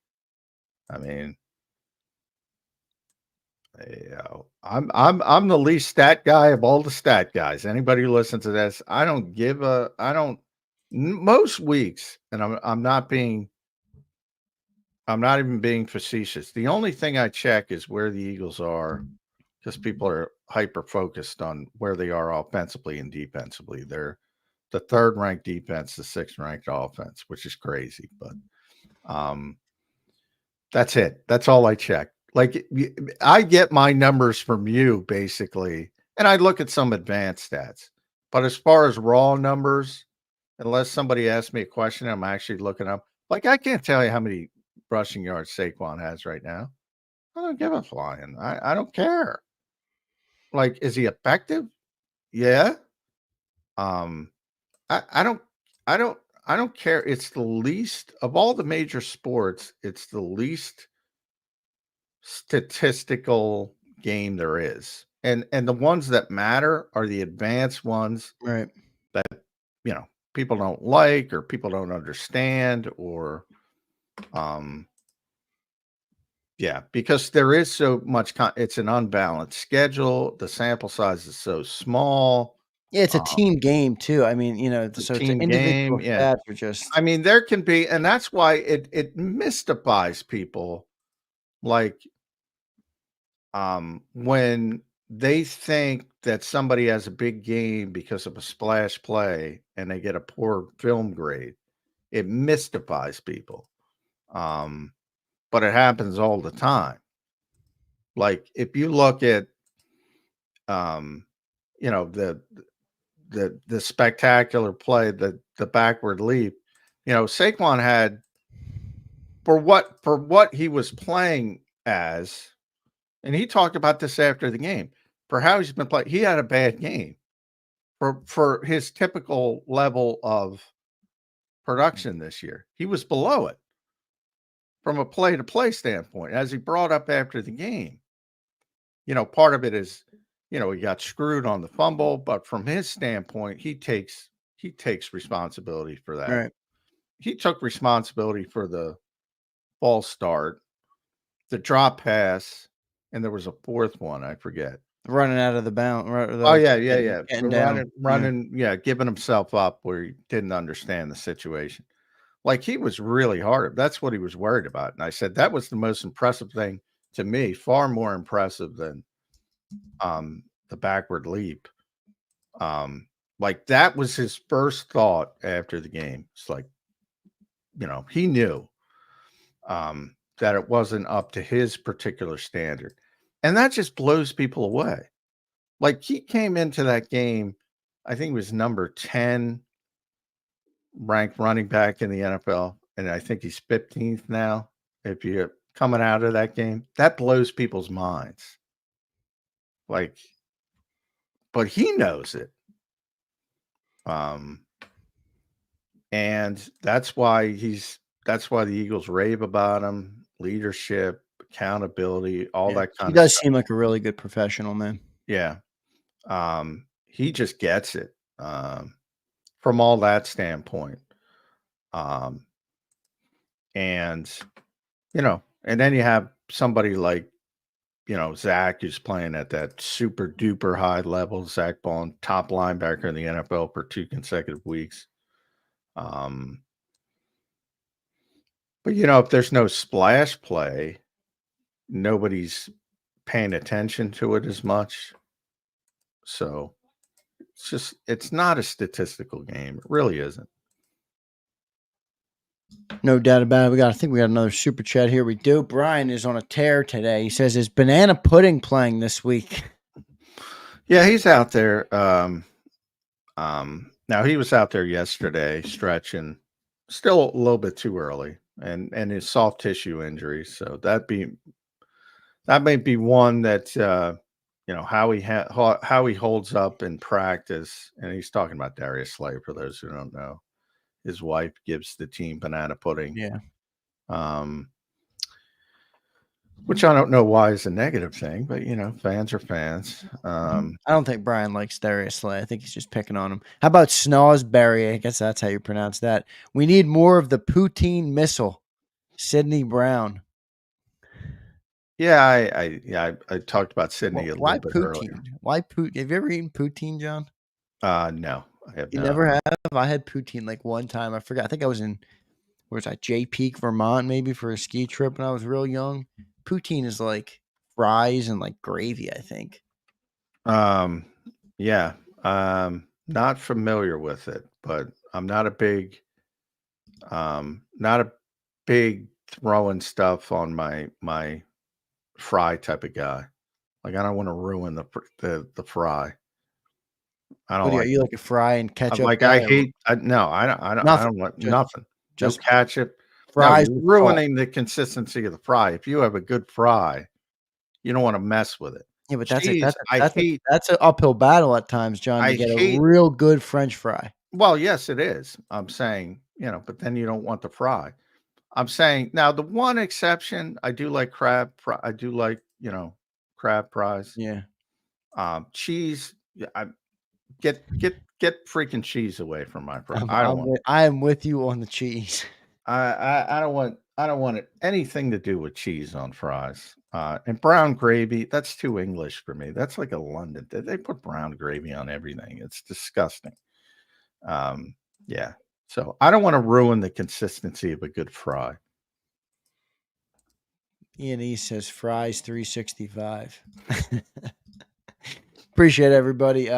I mean, I'm the least stat guy of all the stat guys. Anybody who listens to this, most weeks, and I'm not even being facetious. The only thing I check is where the Eagles are. Because people are hyper focused on where they are offensively and defensively. They're the 3rd ranked defense, the 6th ranked offense, which is crazy. But that's it. That's all I check. Like I get my numbers from you basically, and I look at some advanced stats. But as far as raw numbers, unless somebody asks me a question, I'm actually looking up. Like I can't tell you how many rushing yards Saquon has right now. I don't give a flying. I don't care. Like, is he effective? Yeah. I don't care. It's the least of all the major sports. It's the least statistical game there is. And the ones that matter are the advanced ones, right? That, you know, people don't like or people don't understand or, yeah, because there is so much. It's an unbalanced schedule. The sample size is so small. Yeah, it's a team game too. I mean, you know, so it's an individual stats are just. I mean, there can be, and that's why it mystifies people. Like, when they think that somebody has a big game because of a splash play and they get a poor film grade, it mystifies people. But it happens all the time. Like if you look at, you know, the spectacular play, the backward leap, you know, Saquon had for what he was playing as, and he talked about this after the game, for how he's been playing. He had a bad game for his typical level of production this year. He was below it. From a play-to-play standpoint, as he brought up after the game, you know, part of it is, you know, he got screwed on the fumble, but from his standpoint, he takes responsibility for that. Right. He took responsibility for the false start, the drop pass, and there was a 4th one, I forget. Running out of the bound. Running, giving himself up where he didn't understand the situation. Like he was really hard. That's what he was worried about. And I said, that was the most impressive thing to me, far more impressive than the backward leap. Like that was his first thought after the game. It's like, you know, he knew that it wasn't up to his particular standard. And that just blows people away. Like he came into that game, I think it was number 10 ranked running back in the NFL, and I think he's 15th now if you coming out of that game, that blows people's minds. Like, but he knows it. And that's why the Eagles rave about him, leadership, accountability, all that kind He of does stuff. seem like a really good professional, man. Yeah. He just gets it from all that standpoint. And, and then you have somebody like, Zach, who's playing at that super duper high level. Zach Bond, top linebacker in the NFL for 2 consecutive weeks. But, if there's no splash play, nobody's paying attention to it as much. So it's not a statistical game. It really isn't. No doubt about it. I think we got another super chat here. We do. Brian is on a tear today. He says, "Is Banana Pudding playing this week?" Yeah, he's out there. Now he was out there yesterday stretching. Still a little bit too early, and his soft tissue injury. So that may be one that how he holds up in practice. And he's talking about Darius Slay, for those who don't know. His wife gives the team banana pudding. Yeah. Which I don't know why is a negative thing, but fans are fans. I don't think Brian likes Darius Slay. I think he's just picking on him. How about Snosberry? I guess that's how you pronounce that. We need more of the poutine missile. Sidney Brown. Yeah, I talked about Sydney a little bit earlier. Why poutine? Have you ever eaten poutine, John? No, I have not. You never have? I had poutine like one time. I forgot. I think I was in, where was I? Jay Peak, Vermont, maybe for a ski trip when I was real young. Poutine is like fries and like gravy, I think. Yeah. Not familiar with it, but I'm not a big throwing stuff on my fry type of guy. Like, I don't want to ruin the fry. I don't Are you like a fry and ketchup? Like, I don't want nothing. Just ketchup. Fries. No, you're ruining the consistency of the fry. If you have a good fry, you don't want to mess with it. Yeah, but that's an uphill battle at times, John. To get a real good French fry. Well, yes, it is. I'm saying, but then you don't want the fry. I'm saying now the one exception, I do like crab. I do like, crab fries. Yeah. Cheese. I get freaking cheese away from my fry. I am with you on the cheese. I don't want anything to do with cheese on fries. And brown gravy, that's too English for me. That's like a London. They put brown gravy on everything. It's disgusting. Yeah. So I don't want to ruin the consistency of a good fry. Ian E says fries 365. Appreciate it, everybody.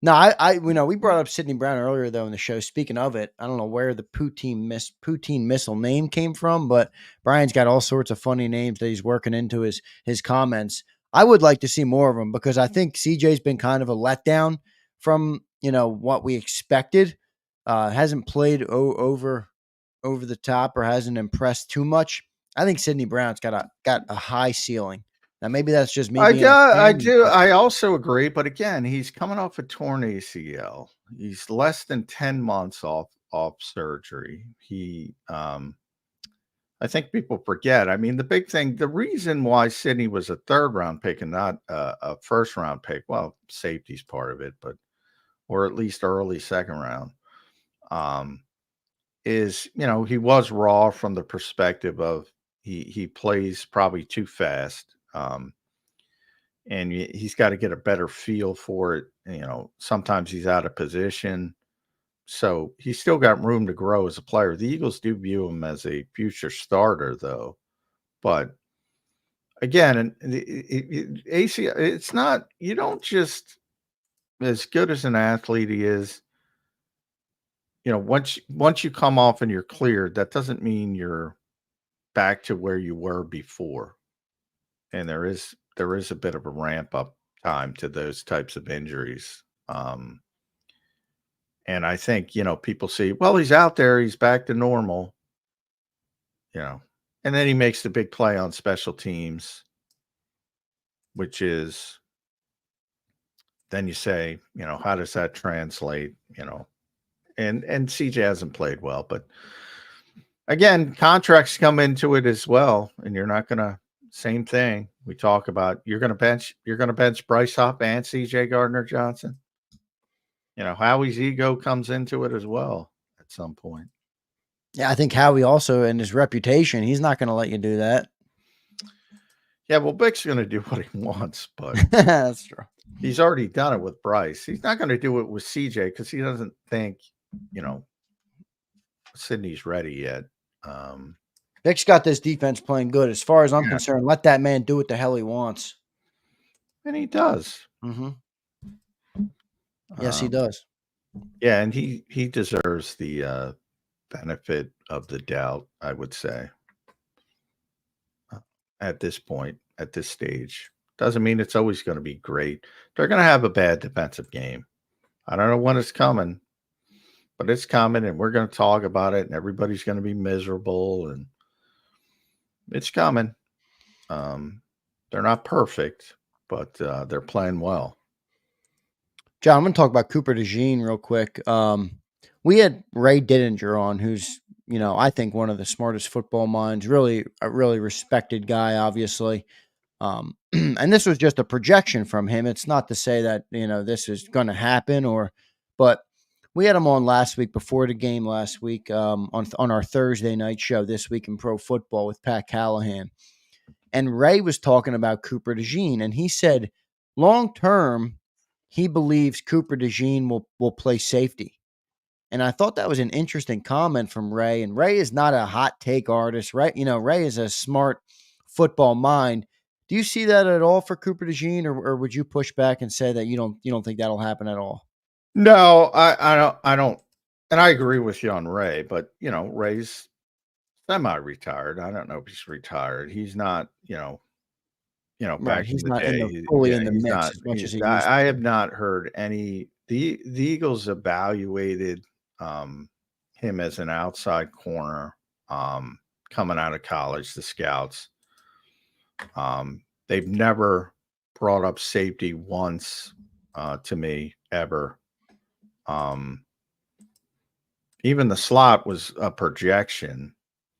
No, we brought up Sidney Brown earlier though in the show. Speaking of it, I don't know where the poutine missile name came from, but Brian's got all sorts of funny names that he's working into his comments. I would like to see more of them because I think CJ's been kind of a letdown from what we expected. Hasn't played over the top or hasn't impressed too much. I think Sidney Brown's got a high ceiling. Now, maybe that's just me. I do. I also agree. But again, he's coming off a torn ACL. He's less than 10 months off surgery. I think people forget. I mean, the big thing, the reason why Sidney was a 3rd round pick and not a 1st round pick, well, safety's part of it, or at least early 2nd round, is, he was raw from the perspective of he plays probably too fast. And he's got to get a better feel for it. Sometimes he's out of position. So he's still got room to grow as a player. The Eagles do view him as a future starter, though. But again, ACL, it's not, you don't just, as good as an athlete he is, once you come off and you're cleared, that doesn't mean you're back to where you were before. And there is a bit of a ramp up time to those types of injuries. And I think, people see, well, he's out there, he's back to normal. And then he makes the big play on special teams, which is then you say, how does that translate? And CJ hasn't played well, but again, contracts come into it as well, and you're not gonna same thing. We talk about you're gonna bench Bryce Hop and CJ Gardner Johnson. Howie's ego comes into it as well at some point. Yeah, I think Howie also, and his reputation, he's not going to let you do that. Yeah, well, Bick's going to do what he wants, but that's true. He's already done it with Bryce. He's not going to do it with CJ because he doesn't think, Sydney's ready yet. Bick's got this defense playing good. As far as I'm concerned, let that man do what the hell he wants. And he does. Mm-hmm. Yes, he does. Yeah, and he deserves the benefit of the doubt, I would say. At this point, at this stage. Doesn't mean it's always going to be great. They're going to have a bad defensive game. I don't know when it's coming, but it's coming, and we're going to talk about it, and everybody's going to be miserable, and it's coming. They're not perfect, but they're playing well. John, I'm going to talk about Cooper DeJean real quick. We had Ray Didinger on, who's, I think one of the smartest football minds, really a really respected guy, obviously. And this was just a projection from him. It's not to say that, this is going to happen but we had him on last week before the game last week, on our Thursday night show This Week in Pro Football with Pat Callahan. And Ray was talking about Cooper DeJean, and he said long-term, he believes Cooper DeJean will play safety. And I thought that was an interesting comment from Ray. And Ray is not a hot take artist, right? Ray is a smart football mind. Do you see that at all for Cooper DeJean, or would you push back and say that you don't think that'll happen at all? No, I don't. And I agree with you on Ray, but Ray's semi-retired. I don't know if he's retired. He's not, back he's in the not day. fully in the mix as much as he used to. I have not heard any. The Eagles evaluated him as an outside corner coming out of college, the scouts. They've never brought up safety once to me ever. Even the slot was a projection.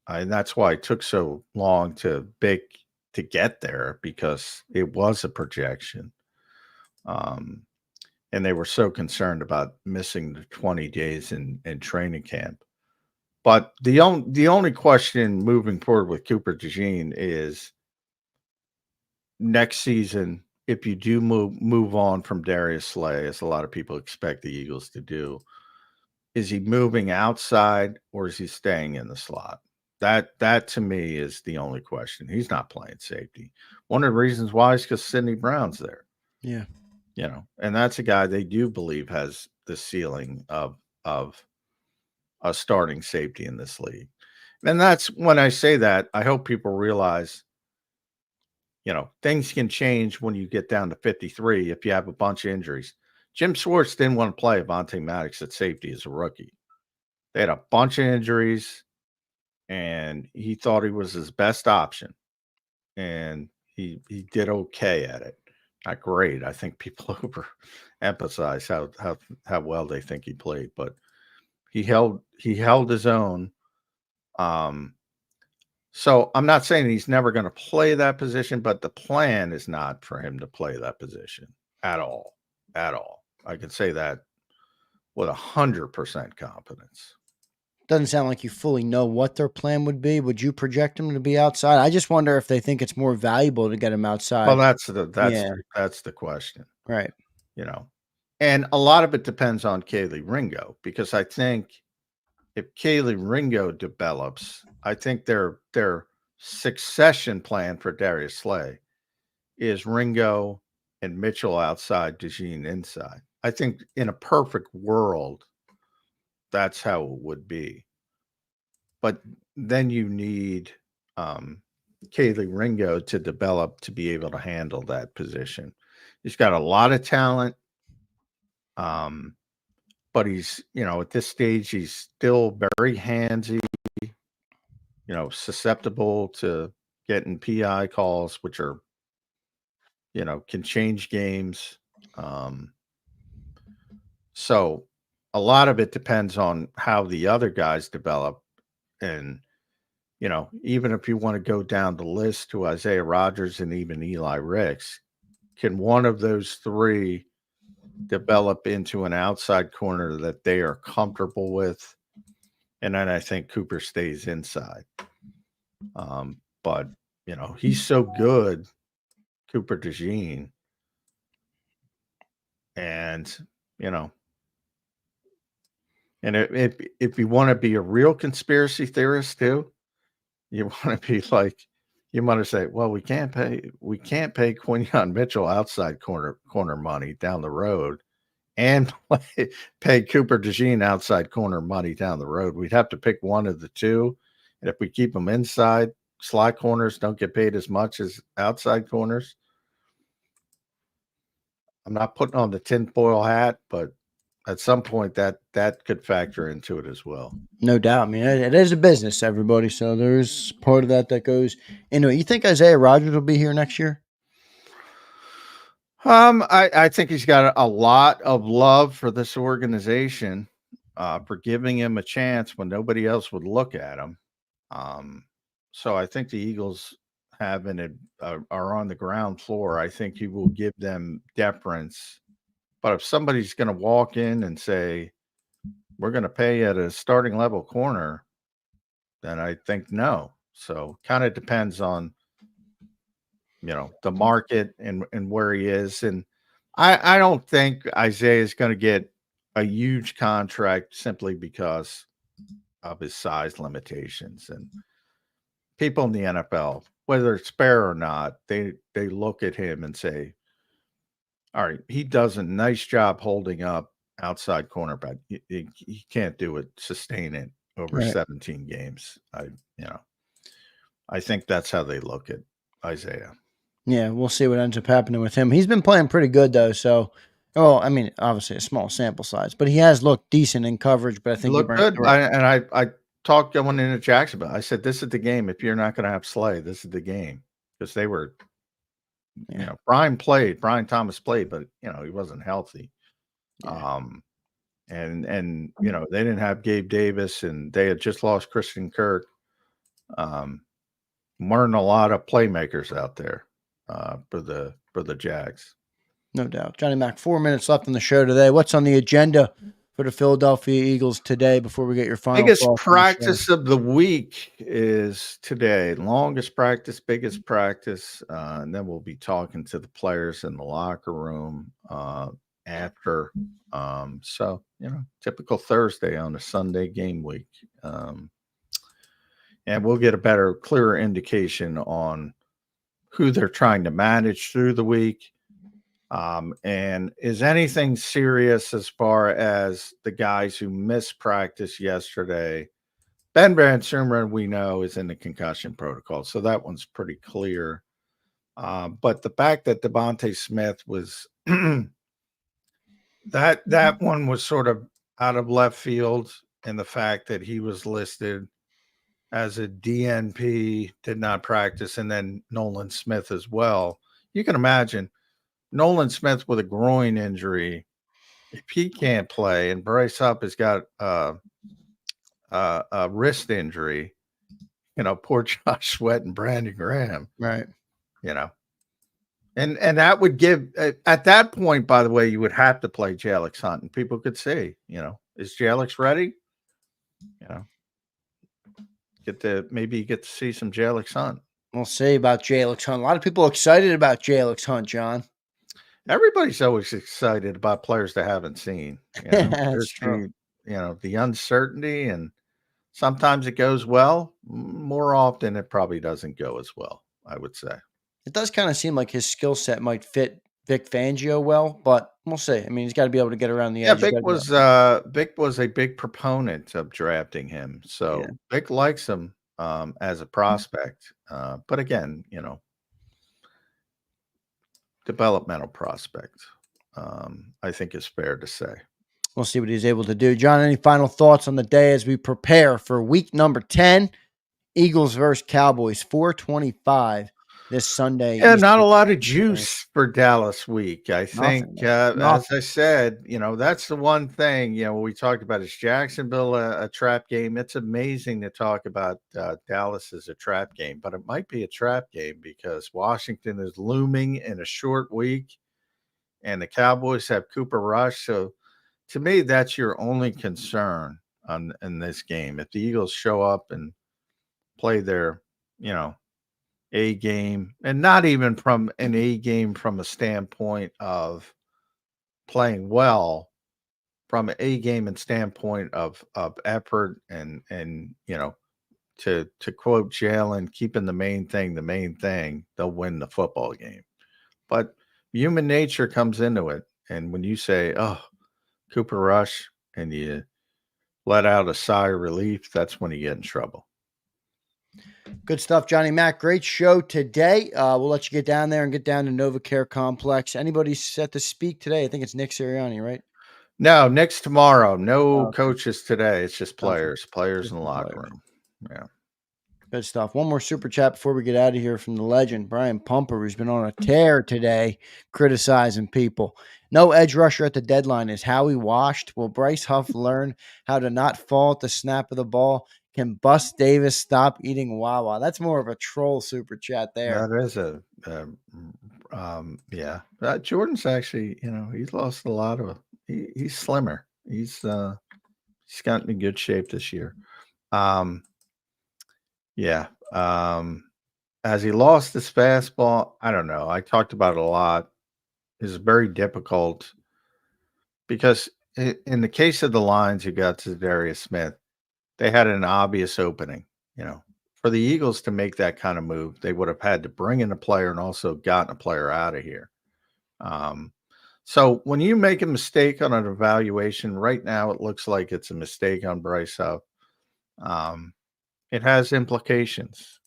And that's why it took so long to get there, because it was a projection. And they were so concerned about missing the 20 days in training camp. But the only question moving forward with Cooper DeJean is next season, if you do move on from Darius Slay, as a lot of people expect the Eagles to do, is he moving outside or is he staying in the slot? That to me is the only question. He's not playing safety. One of the reasons why is because Sidney Brown's there. Yeah. And that's a guy they do believe has the ceiling of a starting safety in this league. And that's when I say that, I hope people realize, things can change when you get down to 53 if you have a bunch of injuries. Jim Schwartz didn't want to play Avonte Maddox at safety as a rookie. They had a bunch of injuries, and he thought he was his best option. And he did okay at it. Not great. I think people overemphasize how well they think he played, but he held his own. So I'm not saying he's never going to play that position, but the plan is not for him to play that position at all. At all. I can say that with 100% confidence. Doesn't sound like you fully know what their plan would be. Would you project him to be outside? I just wonder if they think it's more valuable to get him outside. Well, that's the question. Right. And a lot of it depends on Kaylee Ringo, because I think if Kaylee Ringo develops, I think their succession plan for Darius Slay is Ringo and Mitchell outside, DeJean inside. I think in a perfect world, that's how it would be. But then you need Kaylee Ringo to develop to be able to handle that position. He's got a lot of talent. But he's, at this stage, he's still very handsy. susceptible to getting PI calls, which are, can change games. So a lot of it depends on how the other guys develop. And, even if you want to go down the list to Isaiah Rodgers and even Eli Ricks, can one of those three develop into an outside corner that they are comfortable with? And then I think Cooper stays inside. But, he's so good, Cooper DeJean. And, and if you want to be a real conspiracy theorist too, you want to be like, you want to say, well, we can't pay Quinyon Mitchell outside corner money down the road and pay Cooper DeJean outside corner money down the road. We'd have to pick one of the two. And if we keep them inside, slot corners don't get paid as much as outside corners. I'm not putting on the tinfoil hat, but at some point that could factor into it as well. No doubt. I mean, it is a business, everybody. So there's part of that goes into it. You think Isaiah Rodgers will be here next year? I think he's got a lot of love for this organization, for giving him a chance when nobody else would look at him. So I think the Eagles are on the ground floor. I think he will give them deference. But if somebody's going to walk in and say, we're going to pay at a starting level corner, then I think no. So kind of depends on, the market and where he is. And I don't think Isaiah is going to get a huge contract simply because of his size limitations. And people in the NFL, whether it's fair or not, they look at him and say, all right, he does a nice job holding up outside cornerback. He can't do it, sustain it over 17 games. I think that's how they look at Isaiah. Yeah, we'll see what ends up happening with him. He's been playing pretty good though. So, I mean, obviously a small sample size, but he has looked decent in coverage. But I think he looked good. I talked going into Jacksonville. I said, "This is the game. If you're not going to have Slay, this is the game," because they were. Brian Thomas played, but he wasn't healthy. Yeah. And they didn't have Gabe Davis, and they had just lost Christian Kirk. Weren't a lot of playmakers out there for the Jags. No doubt. Johnny Mac, 4 minutes left on the show today. What's on the agenda for the Philadelphia Eagles today before we get your final biggest practice of the week is today. Longest practice, biggest practice. And then we'll be talking to the players in the locker room after. So, typical Thursday on a Sunday game week. And we'll get a better, clearer indication on who they're trying to manage through the week. And is anything serious as far as the guys who missed practice yesterday? Ben Van Sumeren, we know, is in the concussion protocol, so that one's pretty clear. But the fact that Devontae Smith was that one was sort of out of left field, and the fact that he was listed as a DNP, did not practice, and then Nolan Smith as well. You can imagine Nolan Smith with a groin injury, if he can't play, and Bryce Huff has got a wrist injury, poor Josh Sweat and Brandon Graham. Right. And that would give, at that point, by the way, you would have to play Jalix Hunt, and people could say, is Jalix ready? Maybe you get to see some Jalix Hunt. We'll see about Jalix Hunt. A lot of people are excited about Jalix Hunt, John. Everybody's always excited about players they haven't seen. That's true. The uncertainty, and sometimes it goes well. More often, it probably doesn't go as well, I would say. It does kind of seem like his skill set might fit Vic Fangio well, but we'll see. I mean, he's got to be able to get around the edge. Vic was a big proponent of drafting him, so Vic likes him as a prospect. But again, developmental prospect, I think is fair to say. We'll see what he's able to do. John, any final thoughts on the day as we prepare for week number 10? Eagles versus Cowboys, 4:25 this Sunday. Yeah, not a lot of juice for Dallas week. I think, as I said, that's the one thing, we talked about is Jacksonville a trap game. It's amazing to talk about Dallas as a trap game, but it might be a trap game because Washington is looming in a short week and the Cowboys have Cooper Rush. So to me, that's your only concern in this game. If the Eagles show up and play their, A game, and not even from an A game from a standpoint of playing well, from an A game and standpoint of effort and to quote Jalen, keeping the main thing, they'll win the football game. But human nature comes into it. And when you say, oh, Cooper Rush, and you let out a sigh of relief, that's when you get in trouble. Good stuff, Johnny Mac. Great show today. We'll let you get down there and get down to NovaCare Complex. Anybody set to speak today? I think it's Nick Sirianni, right? No, Nick's tomorrow. No coaches today. It's just players in the locker room. Yeah. Good stuff. One more super chat before we get out of here from the legend, Brian Pumper, who's been on a tear today criticizing people. No edge rusher at the deadline is Howie washed. Will Bryce Huff learn how to not fall at the snap of the ball? Can Bus Davis stop eating Wawa? That's more of a troll super chat there. That is Jordan's actually, he's lost a lot of. He's slimmer. He's gotten in good shape this year. Has he lost his fastball? I don't know. I talked about it a lot. It's very difficult because in the case of the Lions, you got to Darius Smith. They had an obvious opening, for the Eagles to make that kind of move, they would have had to bring in a player and also gotten a player out of here. So when you make a mistake on an evaluation right now, it looks like it's a mistake on Bryce Huff. It has implications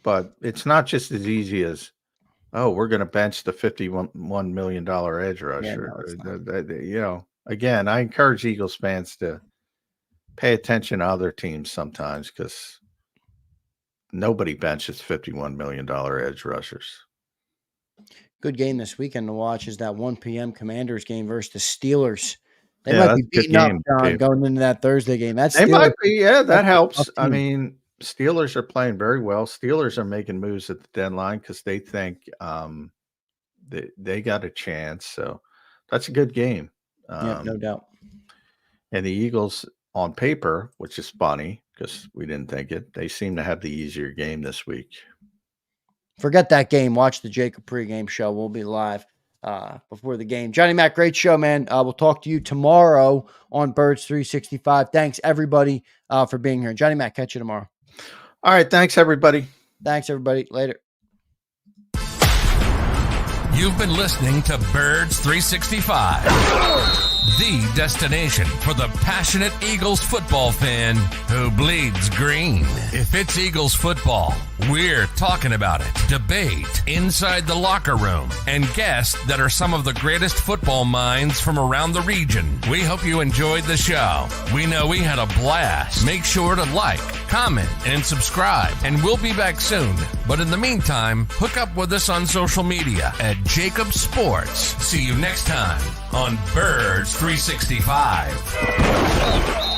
but it's not just as easy as, oh, we're going to bench the $51 million edge rusher. Again, I encourage Eagles fans to pay attention to other teams sometimes because nobody benches $51 million edge rushers. Good game this weekend to watch is that 1 p.m. Commanders game versus the Steelers. They might be beating up John going into that Thursday game. That helps. I mean, Steelers are playing very well. Steelers are making moves at the deadline because they think they got a chance. So that's a good game. No doubt. And the Eagles on paper, which is funny because we didn't think it, they seem to have the easier game this week. Forget that game. Watch the JAKIB pregame show. We'll be live before the game. Johnny Mac, great show, man. We'll talk to you tomorrow on Birds 365. Thanks, everybody, for being here. Johnny Mac, catch you tomorrow. All right. Thanks, everybody. Later. You've been listening to Birds 365, the destination for the passionate Eagles football fan who bleeds green. If it's Eagles football, we're talking about it. Debate inside the locker room and guests that are some of the greatest football minds from around the region. We hope you enjoyed the show. We know we had a blast. Make sure to like, comment, and subscribe, and we'll be back soon. But in the meantime, hook up with us on social media at JAKIB Sports. See you next time on Birds 365.